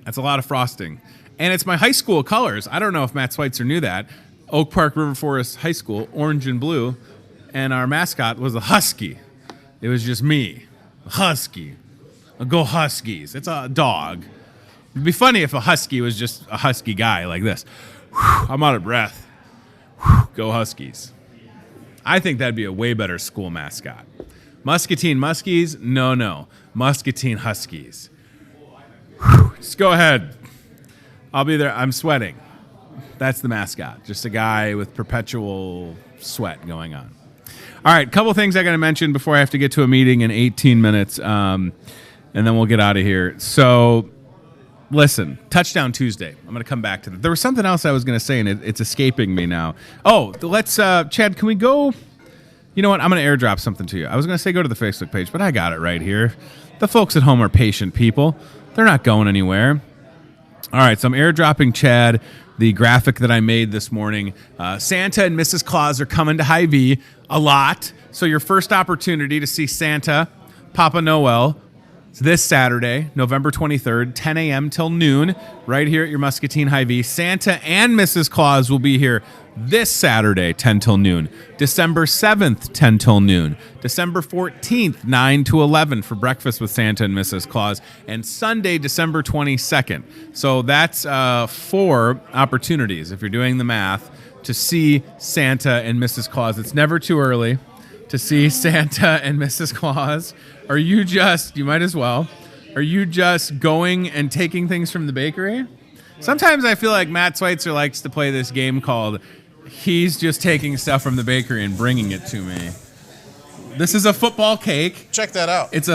That's a lot of frosting. And it's my high school colors. I don't know if Matt Schweitzer knew that. Oak Park River Forest High School, orange and blue. And our mascot was a husky. It was just me. A husky. Go Huskies. It's a dog. It'd be funny if a husky was just a husky guy like this. Whew, I'm out of breath. Whew, go Huskies. I think that'd be a way better school mascot. Muscatine Muskies? No. Muscatine Huskies. Whew, just go ahead. I'll be there. I'm sweating. That's the mascot. Just a guy with perpetual sweat going on. All right, couple things I got to mention before I have to get to a meeting in 18 minutes, and then we'll get out of here. So, listen, Touchdown Tuesday. I'm going to come back to that. There was something else I was going to say, and it's escaping me now. Oh, let's, Chad, can we go? You know what? I'm going to airdrop something to you. I was going to say go to the Facebook page, but I got it right here. The folks at home are patient people. They're not going anywhere. All right, so I'm airdropping Chad the graphic that I made this morning. Santa and Mrs. Claus are coming to Hy-Vee a lot. So your first opportunity to see Santa, Papa Noel, is this Saturday, November 23rd, 10 a.m. till noon, right here at your Muscatine Hy-Vee. Santa and Mrs. Claus will be here this Saturday, 10 till noon. December 7th, 10 till noon. December 14th, 9 to 11 for breakfast with Santa and Mrs. Claus. And Sunday, December 22nd. So that's 4 opportunities, if you're doing the math, to see Santa and Mrs. Claus. It's never too early to see Santa and Mrs. Claus. Are you just, you might as well, are you just going and taking things from the bakery? Sometimes I feel like Matt Schweitzer likes to play this game called he's just taking stuff from the bakery and bringing it to me. This is a football cake. Check that out. It's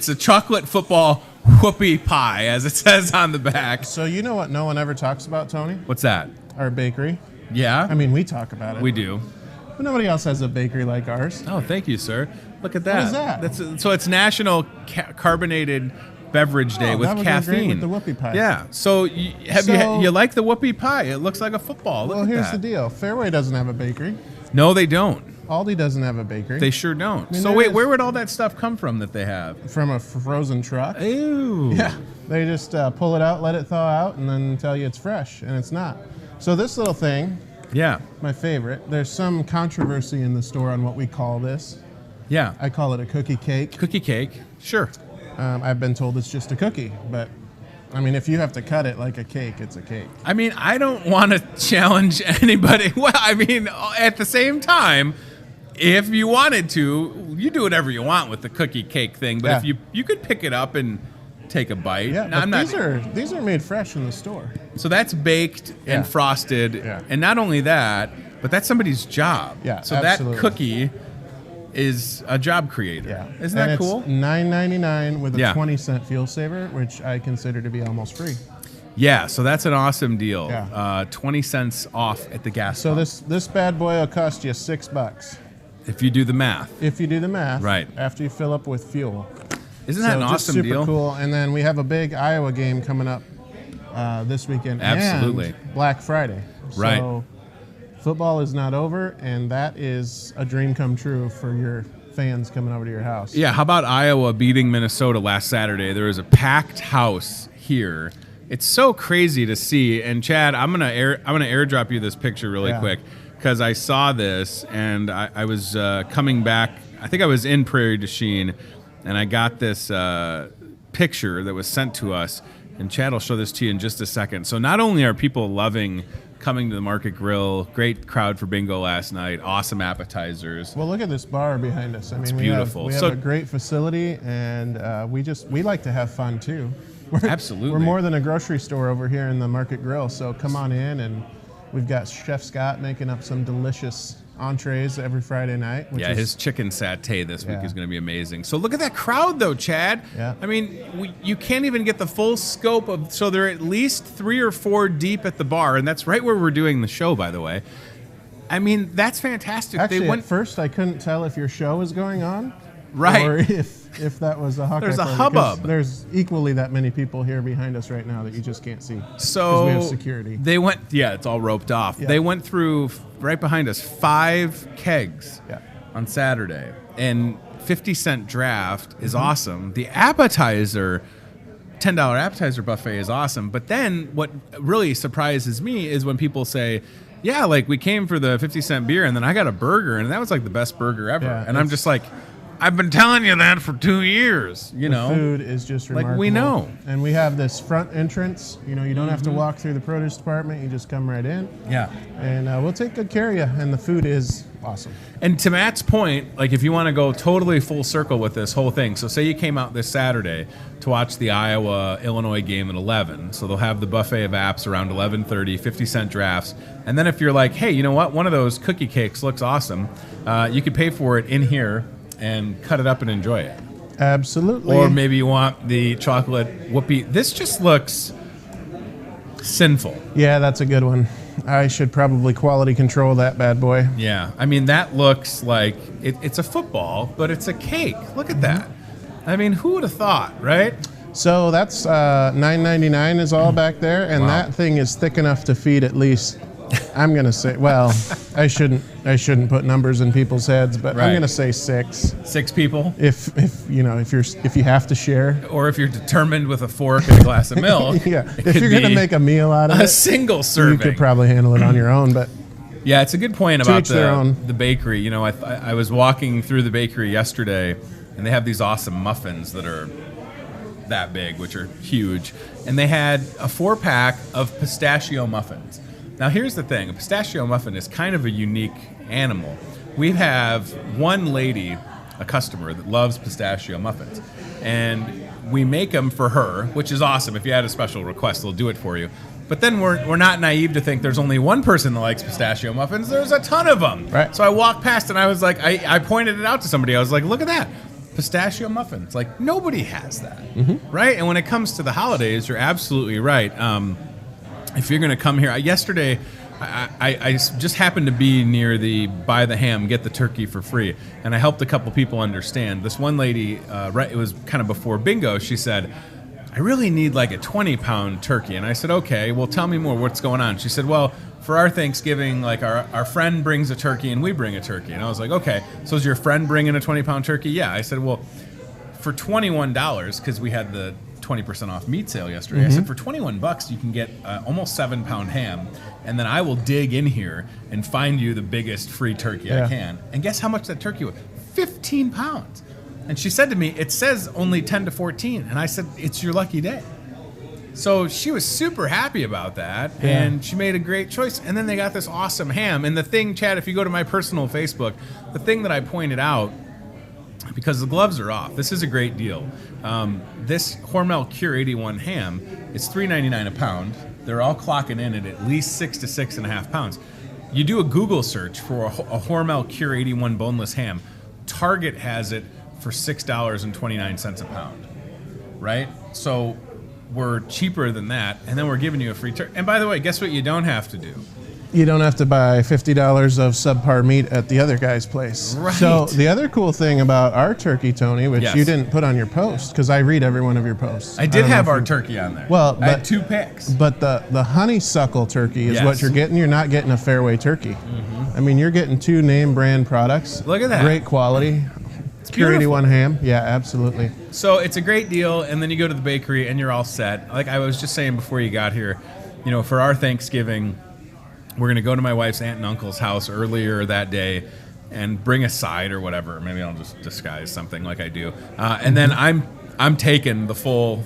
a chocolate football whoopie pie, as it says on the back. So you know what no one ever talks about, Tony? What's that? Our bakery. Yeah? I mean, we talk about it. We do. But nobody else has a bakery like ours. Oh, thank you, sir. Look at that. What is that? So it's National Carbonated Beverage Day with that would caffeine. go great with the whoopie pie. Yeah. So you like the whoopie pie? It looks like a football. Look well, at here's that. the deal. Fairway doesn't have a bakery. No, they don't. Aldi doesn't have a bakery. They sure don't. I mean, So wait, where would all that stuff come from that they have? From a frozen truck. Ew. Yeah. They just pull it out, let it thaw out, and then tell you it's fresh, and it's not. So this little thing, Yeah. my favorite, there's some controversy in the store on what we call this. Yeah. I call it a cookie cake. Cookie cake. Sure. I've been told it's just a cookie, but I mean, if you have to cut it like a cake, it's a cake. I mean, I don't want to challenge anybody. Well, I mean, at the same time, if you wanted to, you do whatever you want with the cookie cake thing. But if you could pick it up and take a bite. Yeah, Now, but these are made fresh in the store. So that's baked and frosted, and not only that, but that's somebody's job. Yeah, so absolutely. that cookie is a job creator. Yeah, Isn't that it's cool? $9.99 with a Yeah. 20-cent fuel saver, which I consider to be almost free. Yeah, so that's an awesome deal. Yeah. 20 cents off at the gas So pump. this bad boy will cost you $6 if you do the math. if you do the math. Right. After you fill up with fuel. Isn't that an just awesome super deal? cool. And then we have a big Iowa game coming up this weekend. Absolutely. And Black Friday. Right. So football is not over, and that is a dream come true for your fans coming over to your house. Yeah, how about Iowa beating Minnesota last Saturday? There was a packed house here it's so crazy to see. And Chad, I'm gonna airdrop you this picture really quick because I saw this and I was coming back. I think I was in Prairie du Chien, and I got this picture that was sent to us. And Chad will show this to you in just a second. So not only are people loving coming to the Market Grill, great crowd for bingo last night, awesome appetizers. Well, look at this bar behind us. I mean, it's beautiful. We have a great facility, and we like to have fun too. Absolutely. We're more than a grocery store over here in the Market Grill, so come on in, and we've got Chef Scott making up some delicious entrees every Friday night. His chicken satay this week is going to be amazing. So look at that crowd, though, Chad. Yeah. I mean, you can't even get the full scope of. So they're at least 3 or 4 deep at the bar, and that's right where we're doing the show, by the way. I mean, that's fantastic. Actually, at first I couldn't tell if your show was going on, right, or if that was a Hawkeye There's a party, hubbub. There's equally that many people here behind us right now that you just can't see. So we have security. They went, it's all roped off. Yeah. They went through right behind us 5 kegs on Saturday, and 50-cent draft is awesome. The appetizer, $10 appetizer buffet is awesome. But then what really surprises me is when people say, yeah, like we came for the 50-cent beer and then I got a burger and that was like the best burger ever. Yeah, and I'm just like, I've been telling you that for 2 years. You know, food is just remarkable. Like we know. And we have this front entrance. You know, you don't have to walk through the produce department. You just come right in. Yeah. And we'll take good care of you. And the food is awesome. And to Matt's point, like if you want to go totally full circle with this whole thing, so say you came out this Saturday to watch the Iowa-Illinois game at 11, so they'll have the buffet of apps around 11:30, 50-cent drafts, and then if you're like, hey, you know what, one of those cookie cakes looks awesome, you could pay for it in here and cut it up and enjoy it. Absolutely. Or maybe you want the chocolate whoopie. This just looks sinful. Yeah, that's a good one. I should probably quality control that bad boy. Yeah, I mean, that looks like it's a football, but it's a cake. Look at that. I mean, who would have thought, right? So that's $9.99 is all back there, and that thing is thick enough to feed at least. I'm gonna say, well, I shouldn't put numbers in people's heads, but I'm gonna say 6. 6 people. If you have to share, or if you're determined with a fork and a glass of milk. Yeah. If you're gonna make a meal out of it, a single serving, you could probably handle it on your own. But yeah, it's a good point about the bakery. You know, I was walking through the bakery yesterday, and they have these awesome muffins that are that big, which are huge, and they had a 4-pack of pistachio muffins. Now, here's the thing. A pistachio muffin is kind of a unique animal. We have one lady, a customer, that loves pistachio muffins. And we make them for her, which is awesome. If you had a special request, they'll do it for you. But then we're not naive to think there's only one person that likes pistachio muffins. There's a ton of them. Right. So I walked past and I was like, I pointed it out to somebody. I was like, look at that. Pistachio muffins. Like, nobody has that. Right? And when it comes to the holidays, you're absolutely right. If you're going to come here, yesterday I just happened to be near the buy the ham, get the turkey for free, and I helped a couple people understand. This one lady, it was kind of before bingo, she said, I really need like a 20-pound turkey. And I said, okay, well, tell me more. What's going on? She said, well, for our Thanksgiving, like our friend brings a turkey and we bring a turkey. And I was like, okay, so is your friend bringing a 20-pound turkey? Yeah. I said, well, for $21, because we had the 20% off meat sale yesterday. I said, for $21 you can get almost 7-pound ham, and then I will dig in here and find you the biggest free turkey I can. And guess how much that turkey was? 15 pounds. And she said to me, it says only 10 to 14. And I said, it's your lucky day. So she was super happy about that, and she made a great choice. And then they got this awesome ham. And the thing, Chad, if you go to my personal Facebook, the thing that I pointed out, because the gloves are off, this is a great deal. This Hormel Cure 81 ham, it's $3.99 a pound. They're all clocking in at least 6 to 6.5 pounds. You do a Google search for a Hormel Cure 81 boneless ham. Target has it for $6.29 a pound, right? So we're cheaper than that, and then we're giving you a free turkey. And by the way, guess what you don't have to do? You don't have to buy $50 of subpar meat at the other guy's place. Right. So the other cool thing about our turkey, Tony, which you didn't put on your post, because I read every one of your posts. I did have our turkey on there. Well, I had 2 picks. But the honeysuckle turkey is what you're getting. You're not getting a fairway turkey. I mean, you're getting 2 name brand products. Look at that. Great quality. It's Pure beautiful. 81 ham. Yeah, absolutely. So it's a great deal, and then you go to the bakery, and you're all set. Like I was just saying before you got here, for our Thanksgiving, we're going to go to my wife's aunt and uncle's house earlier that day and bring a side or whatever. Maybe I'll just disguise something like I do. And then I'm taking the full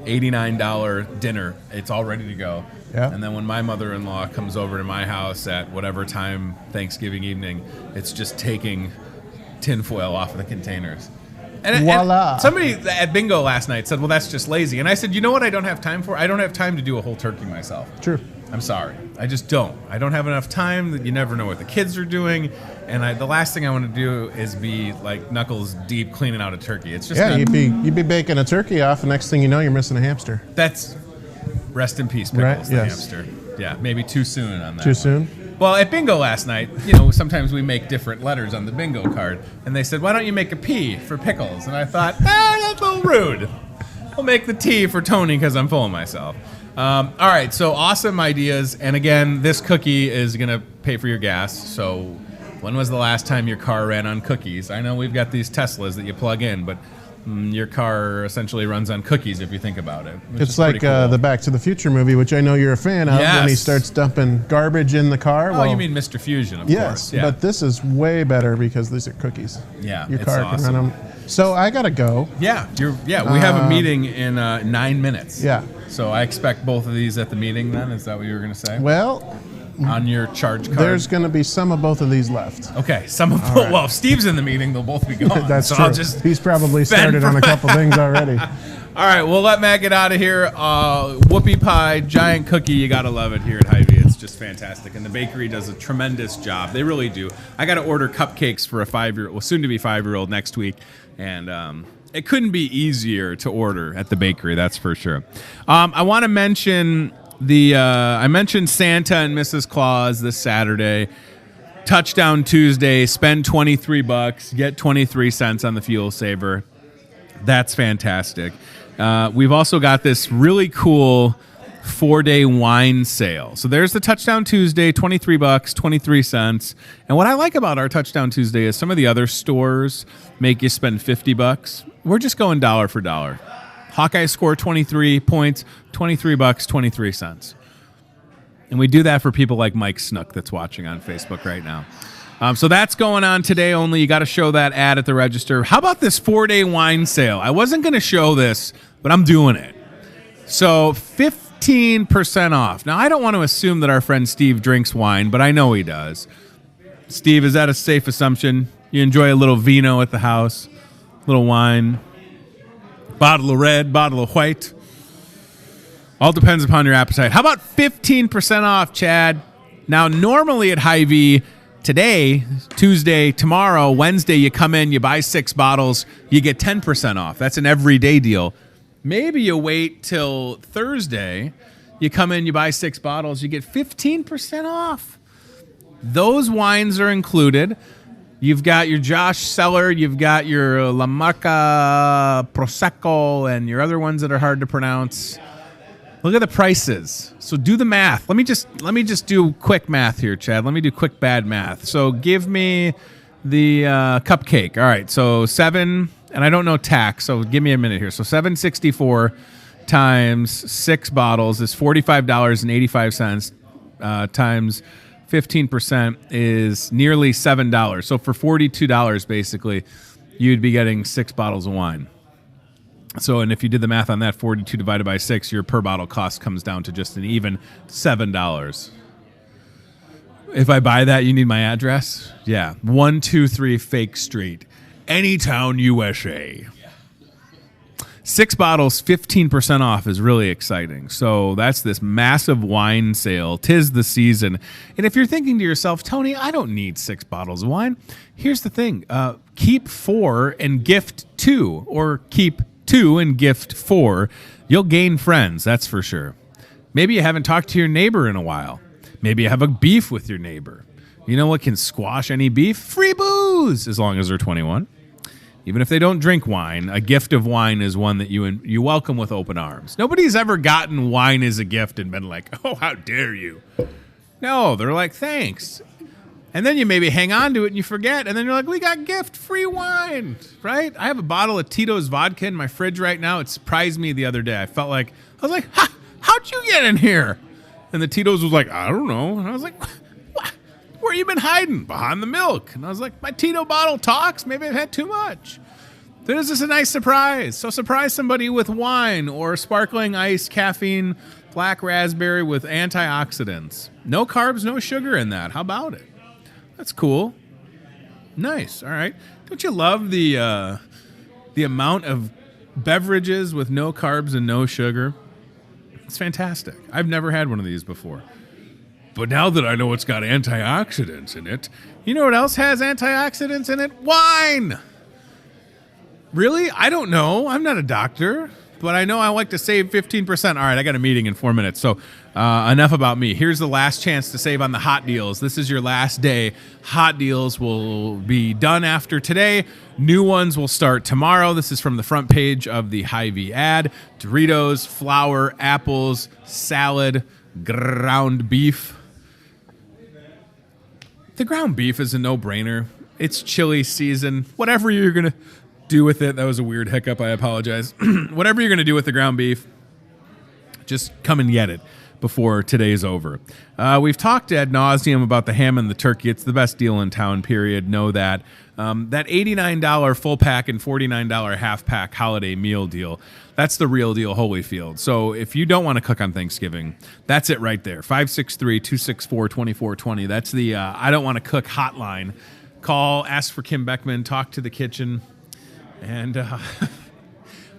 $89 dinner. It's all ready to go. Yeah. And then when my mother-in-law comes over to my house at whatever time Thanksgiving evening, it's just taking tinfoil off of the containers. Voila. And somebody at bingo last night said, well, that's just lazy. And I said, you know what I don't have time for? I don't have time to do a whole turkey myself. True. I'm sorry. I just don't. I don't have enough time. You never know what the kids are doing. And the last thing I want to do is be like knuckles deep cleaning out a turkey. It's just you'd be baking a turkey off, and next thing you know, you're missing a hamster. That's rest in peace, Pickles, right? the Yes. hamster. Yeah, maybe too soon on that. Too soon? Well, at bingo last night, sometimes we make different letters on the bingo card. And they said, why don't you make a P for Pickles? And I thought, that's a little rude. I'll make the T for Tony because I'm full of myself. All right, so awesome ideas. And again, this cookie is going to pay for your gas. So when was the last time your car ran on cookies? I know we've got these Teslas that you plug in, but your car essentially runs on cookies if you think about it. It's like cool. The Back to the Future movie, which I know you're a fan of, yes. when he starts dumping garbage in the car. Oh, you mean Mr. Fusion, of course. Yes, but this is way better because these are cookies. Yeah, your it's car awesome. can run them. So I gotta go. Yeah, we have a meeting in 9 minutes. Yeah. So I expect both of these at the meeting then? Is that what you were going to say? Well, on your charge card? There's going to be some of both of these left. Okay, well, if Steve's in the meeting, they'll both be gone. That's so true. I'll just He's probably started on a couple things already. All right, we'll let Matt get out of here. Whoopie pie, giant cookie, you got to love it here at Hy-Vee. It's just fantastic. And the bakery does a tremendous job. They really do. I got to order cupcakes for a 5-year-old, soon-to-be 5-year-old next week. And it couldn't be easier to order at the bakery, that's for sure. I want to mention I mentioned Santa and Mrs. Claus this Saturday. Touchdown Tuesday, spend $23, get 23 cents on the fuel saver. That's fantastic. We've also got this really cool 4-day wine sale. So there's the Touchdown Tuesday, $23, 23 cents. And what I like about our Touchdown Tuesday is some of the other stores make you spend $50. We're just going dollar for dollar. Hawkeye score 23 points, $23, 23 cents. And we do that for people like Mike Snook that's watching on Facebook right now. So that's going on today only. You got to show that ad at the register. How about this 4-day wine sale? I wasn't going to show this, but I'm doing it. So 15% off. Now, I don't want to assume that our friend Steve drinks wine, but I know he does. Steve, is that a safe assumption? You enjoy a little vino at the house, a little wine, bottle of red, bottle of white. All depends upon your appetite. How about 15% off, Chad? Now, normally at Hy-Vee, today, Tuesday, tomorrow, Wednesday, you come in, you buy 6 bottles, you get 10% off. That's an everyday deal. Maybe you wait till Thursday, you come in, you buy 6 bottles, you get 15% off. Those wines are included. You've got your Josh Cellar, you've got your La Marca Prosecco, and your other ones that are hard to pronounce. Look at the prices. So do the math. Let me just do quick math here, Chad. Let me do quick bad math. So give me the cupcake. All right. So 7, and I don't know tax. So give me a minute here. So $7.64 times 6 bottles is $45.85 times 15% is nearly $7. So for $42, basically, you'd be getting 6 bottles of wine. So, and if you did the math on that, 42 divided by 6, your per bottle cost comes down to just an even $7. If I buy that, you need my address? Yeah, 123 Fake Street, Anytown, USA. 6 bottles, 15% off is really exciting. So that's this massive wine sale. 'Tis the season. And if you're thinking to yourself, Tony, I don't need 6 bottles of wine. Here's the thing. Keep 4 and gift 2, or keep 2 and gift 4. You'll gain friends, that's for sure. Maybe you haven't talked to your neighbor in a while. Maybe you have a beef with your neighbor. You know what can squash any beef? Free booze, as long as they're 21. Even if they don't drink wine, a gift of wine is one that you welcome with open arms. Nobody's ever gotten wine as a gift and been like, oh, how dare you. No, they're like, thanks. And then you maybe hang on to it and you forget. And then you're like, we got gift free wine, right? I have a bottle of Tito's vodka in my fridge right now. It surprised me the other day. I was like, how'd you get in here? And the Tito's was like, I don't know. And I was like, what? Where you been hiding? Behind the milk. And I was like, my Tito bottle talks. Maybe I've had too much. This is a nice surprise. So surprise somebody with wine or sparkling ice, caffeine, black raspberry with antioxidants. No carbs, no sugar in that. How about it? That's cool. Nice. All right. Don't you love the amount of beverages with no carbs and no sugar? It's fantastic. I've never had one of these before. But now that I know it's got antioxidants in it, you know what else has antioxidants in it? Wine! Really? I don't know. I'm not a doctor, but I know I like to save 15%. All right, I got a meeting in 4 minutes, so enough about me. Here's the last chance to save on the hot deals. This is your last day. Hot deals will be done after today. New ones will start tomorrow. This is from the front page of the Hy-Vee ad. Doritos, flour, apples, salad, ground beef. The ground beef is a no-brainer. It's chili season. Whatever you're going to do with it. That was a weird hiccup. I apologize. Whatever you're going to do with the ground beef, just come and get it before today's over. We've talked ad nauseum about the ham and the turkey. It's the best deal in town, period. Know that. That $89 full pack and $49 half pack holiday meal deal, that's the real deal, Holyfield. So if you don't want to cook on Thanksgiving, that's it right there. 563-264-2420. That's the I don't want to cook hotline. Call, ask for Kim Beckman, talk to the kitchen. And I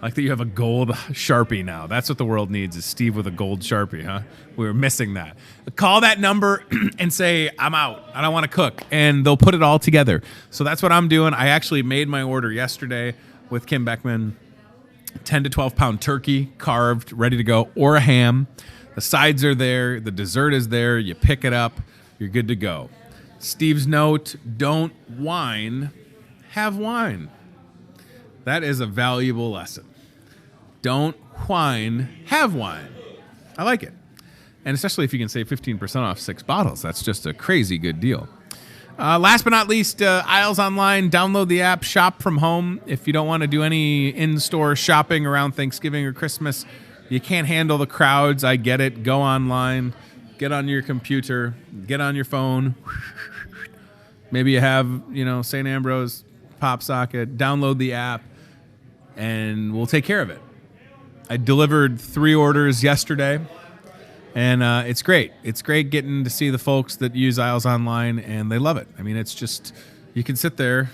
like that you have a gold Sharpie now. That's what the world needs, is Steve with a gold Sharpie, huh? We were missing that. Call that number and say, I'm out. I don't want to cook. And they'll put it all together. So that's what I'm doing. I actually made my order yesterday with Kim Beckman. 10 to 12 pound turkey, carved, ready to go, or a ham. The sides are there. The dessert is there. You pick it up. You're good to go. Steve's note, don't whine, have wine. That is a valuable lesson. Don't whine, have wine. I like it. And especially if you can save 15% off 6 bottles. That's just a crazy good deal. Last but not least, Aisles Online. Download the app, shop from home. If you don't want to do any in-store shopping around Thanksgiving or Christmas, you can't handle the crowds. I get it. Go online. Get on your computer. Get on your phone. Maybe you have, St. Ambrose pop socket. Download the app. And we'll take care of it. I delivered 3 orders yesterday, and it's great. It's great getting to see the folks that use Aisles Online, and they love it. I mean, it's just, you can sit there.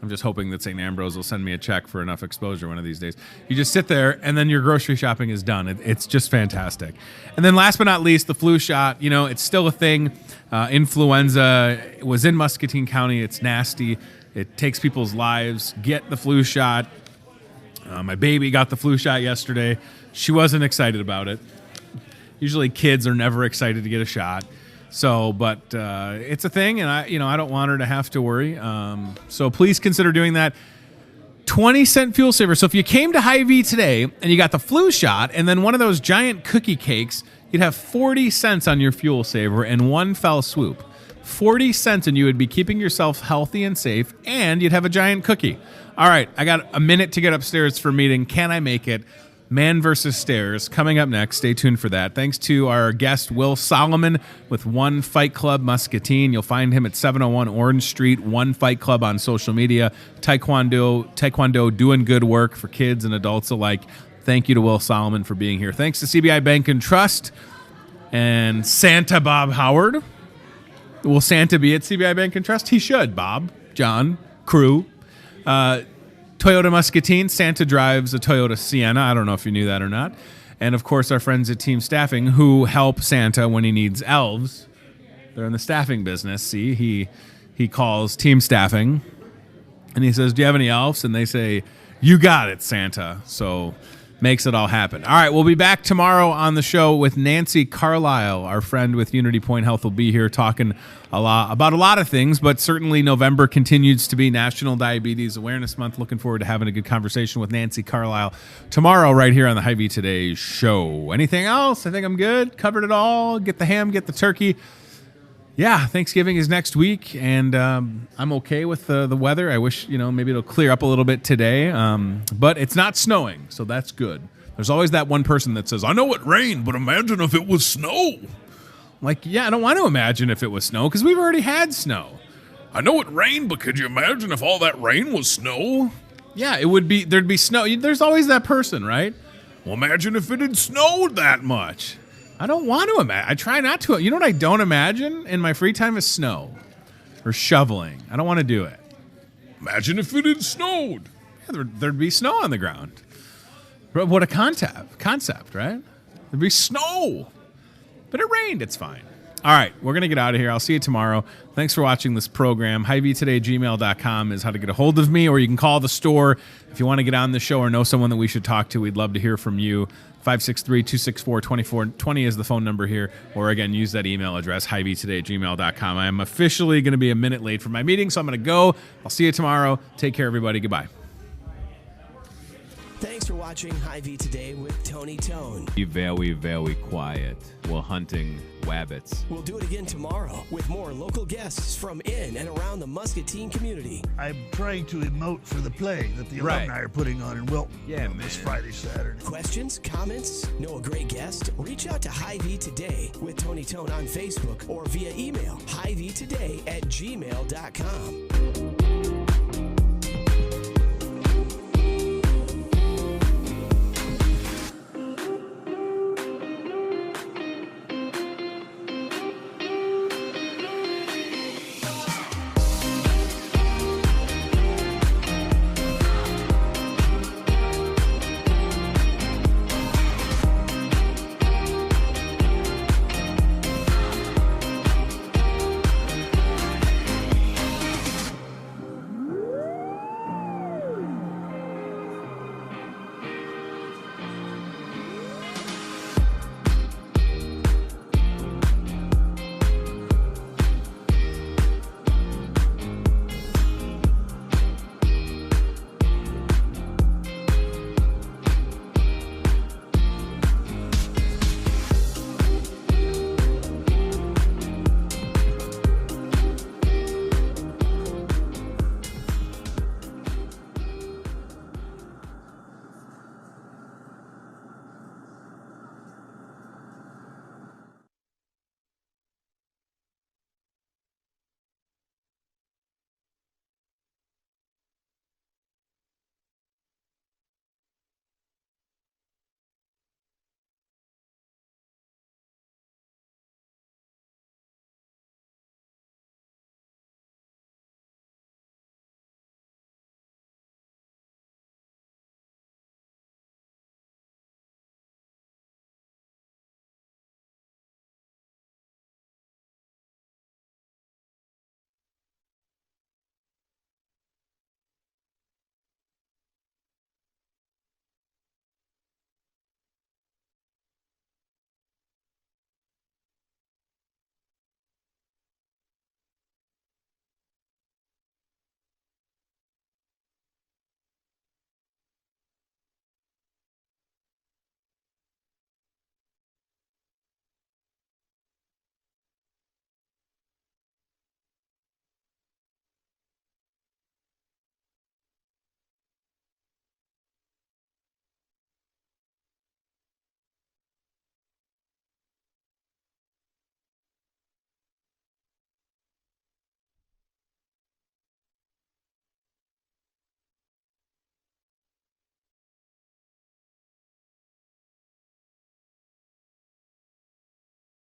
I'm just hoping that St. Ambrose will send me a check for enough exposure one of these days. You just sit there, and then your grocery shopping is done. It's just fantastic. And then last but not least, the flu shot. It's still a thing. Influenza was in Muscatine County. It's nasty. It takes people's lives. Get the flu shot. My baby got the flu shot yesterday. She wasn't excited about it. Usually kids are never excited to get a shot. So, but it's a thing, and I don't want her to have to worry. So please consider doing that. 20-cent fuel saver. So if you came to Hy-Vee today and you got the flu shot and then one of those giant cookie cakes, you'd have 40 cents on your fuel saver in one fell swoop. 40 cents, and you would be keeping yourself healthy and safe, and you'd have a giant cookie. All right, I got a minute to get upstairs for a meeting. Can I make it? Man versus Stairs coming up next. Stay tuned for that. Thanks to our guest, Will Solomon, with One Fight Club Muscatine. You'll find him at 701 Orange Street, One Fight Club on social media. Taekwondo doing good work for kids and adults alike. Thank you to Will Solomon for being here. Thanks to CBI Bank and Trust and Santa Bob Howard. Will Santa be at CBI Bank and Trust? He should, Bob, John, crew. Toyota Muscatine. Santa drives a Toyota Sienna. I don't know if you knew that or not. And, of course, our friends at Team Staffing who help Santa when he needs elves. They're in the staffing business. See, he calls Team Staffing, and he says, do you have any elves? And they say, you got it, Santa. So makes it all happen. All right, we'll be back tomorrow on the show with Nancy Carlisle. Our friend with Unity Point Health will be here talking about a lot of things, but certainly November continues to be National Diabetes Awareness Month. Looking forward to having a good conversation with Nancy Carlisle tomorrow right here on the Hy-Vee Today show. Anything else? I think I'm good. Covered it all. Get the ham, get the turkey. yeah, Thanksgiving is next week, and I'm okay with the weather. I wish, maybe it'll clear up a little bit today, but it's not snowing, so that's good. There's always that one person that says, I know it rained, but imagine if it was snow. Like, yeah, I don't want to imagine if it was snow because we've already had snow. I know it rained, but could you imagine if all that rain was snow? Yeah, there'd be snow. There's always that person, right? Well, imagine if it had snowed that much. I don't want to imagine. I try not to. You know what I don't imagine in my free time is snow or shoveling. I don't want to do it. Imagine if it had snowed. Yeah, there'd be snow on the ground. What a concept, right? There'd be snow. But it rained. It's fine. All right, we're going to get out of here. I'll see you tomorrow. Thanks for watching this program. Hy-Vee is how to get a hold of me, or you can call the store if you want to get on the show or know someone that we should talk to. We'd love to hear from you. 563-264-2420 is the phone number here. Or again, use that email address, hyveetoday@gmail.com. I am officially going to be a minute late for my meeting, so I'm going to go. I'll see you tomorrow. Take care, everybody. Goodbye. Thanks for watching Hy-Vee Today with Tony Tone. Be very, very quiet. We're hunting rabbits. We'll do it again tomorrow with more local guests from in and around the Muscatine community. I'm trying to emote for the play that the alumni are putting on in Wilton this Friday, Saturday. Questions, comments, know a great guest? Reach out to Hy-Vee Today with Tony Tone on Facebook or via email, hyveetoday@gmail.com.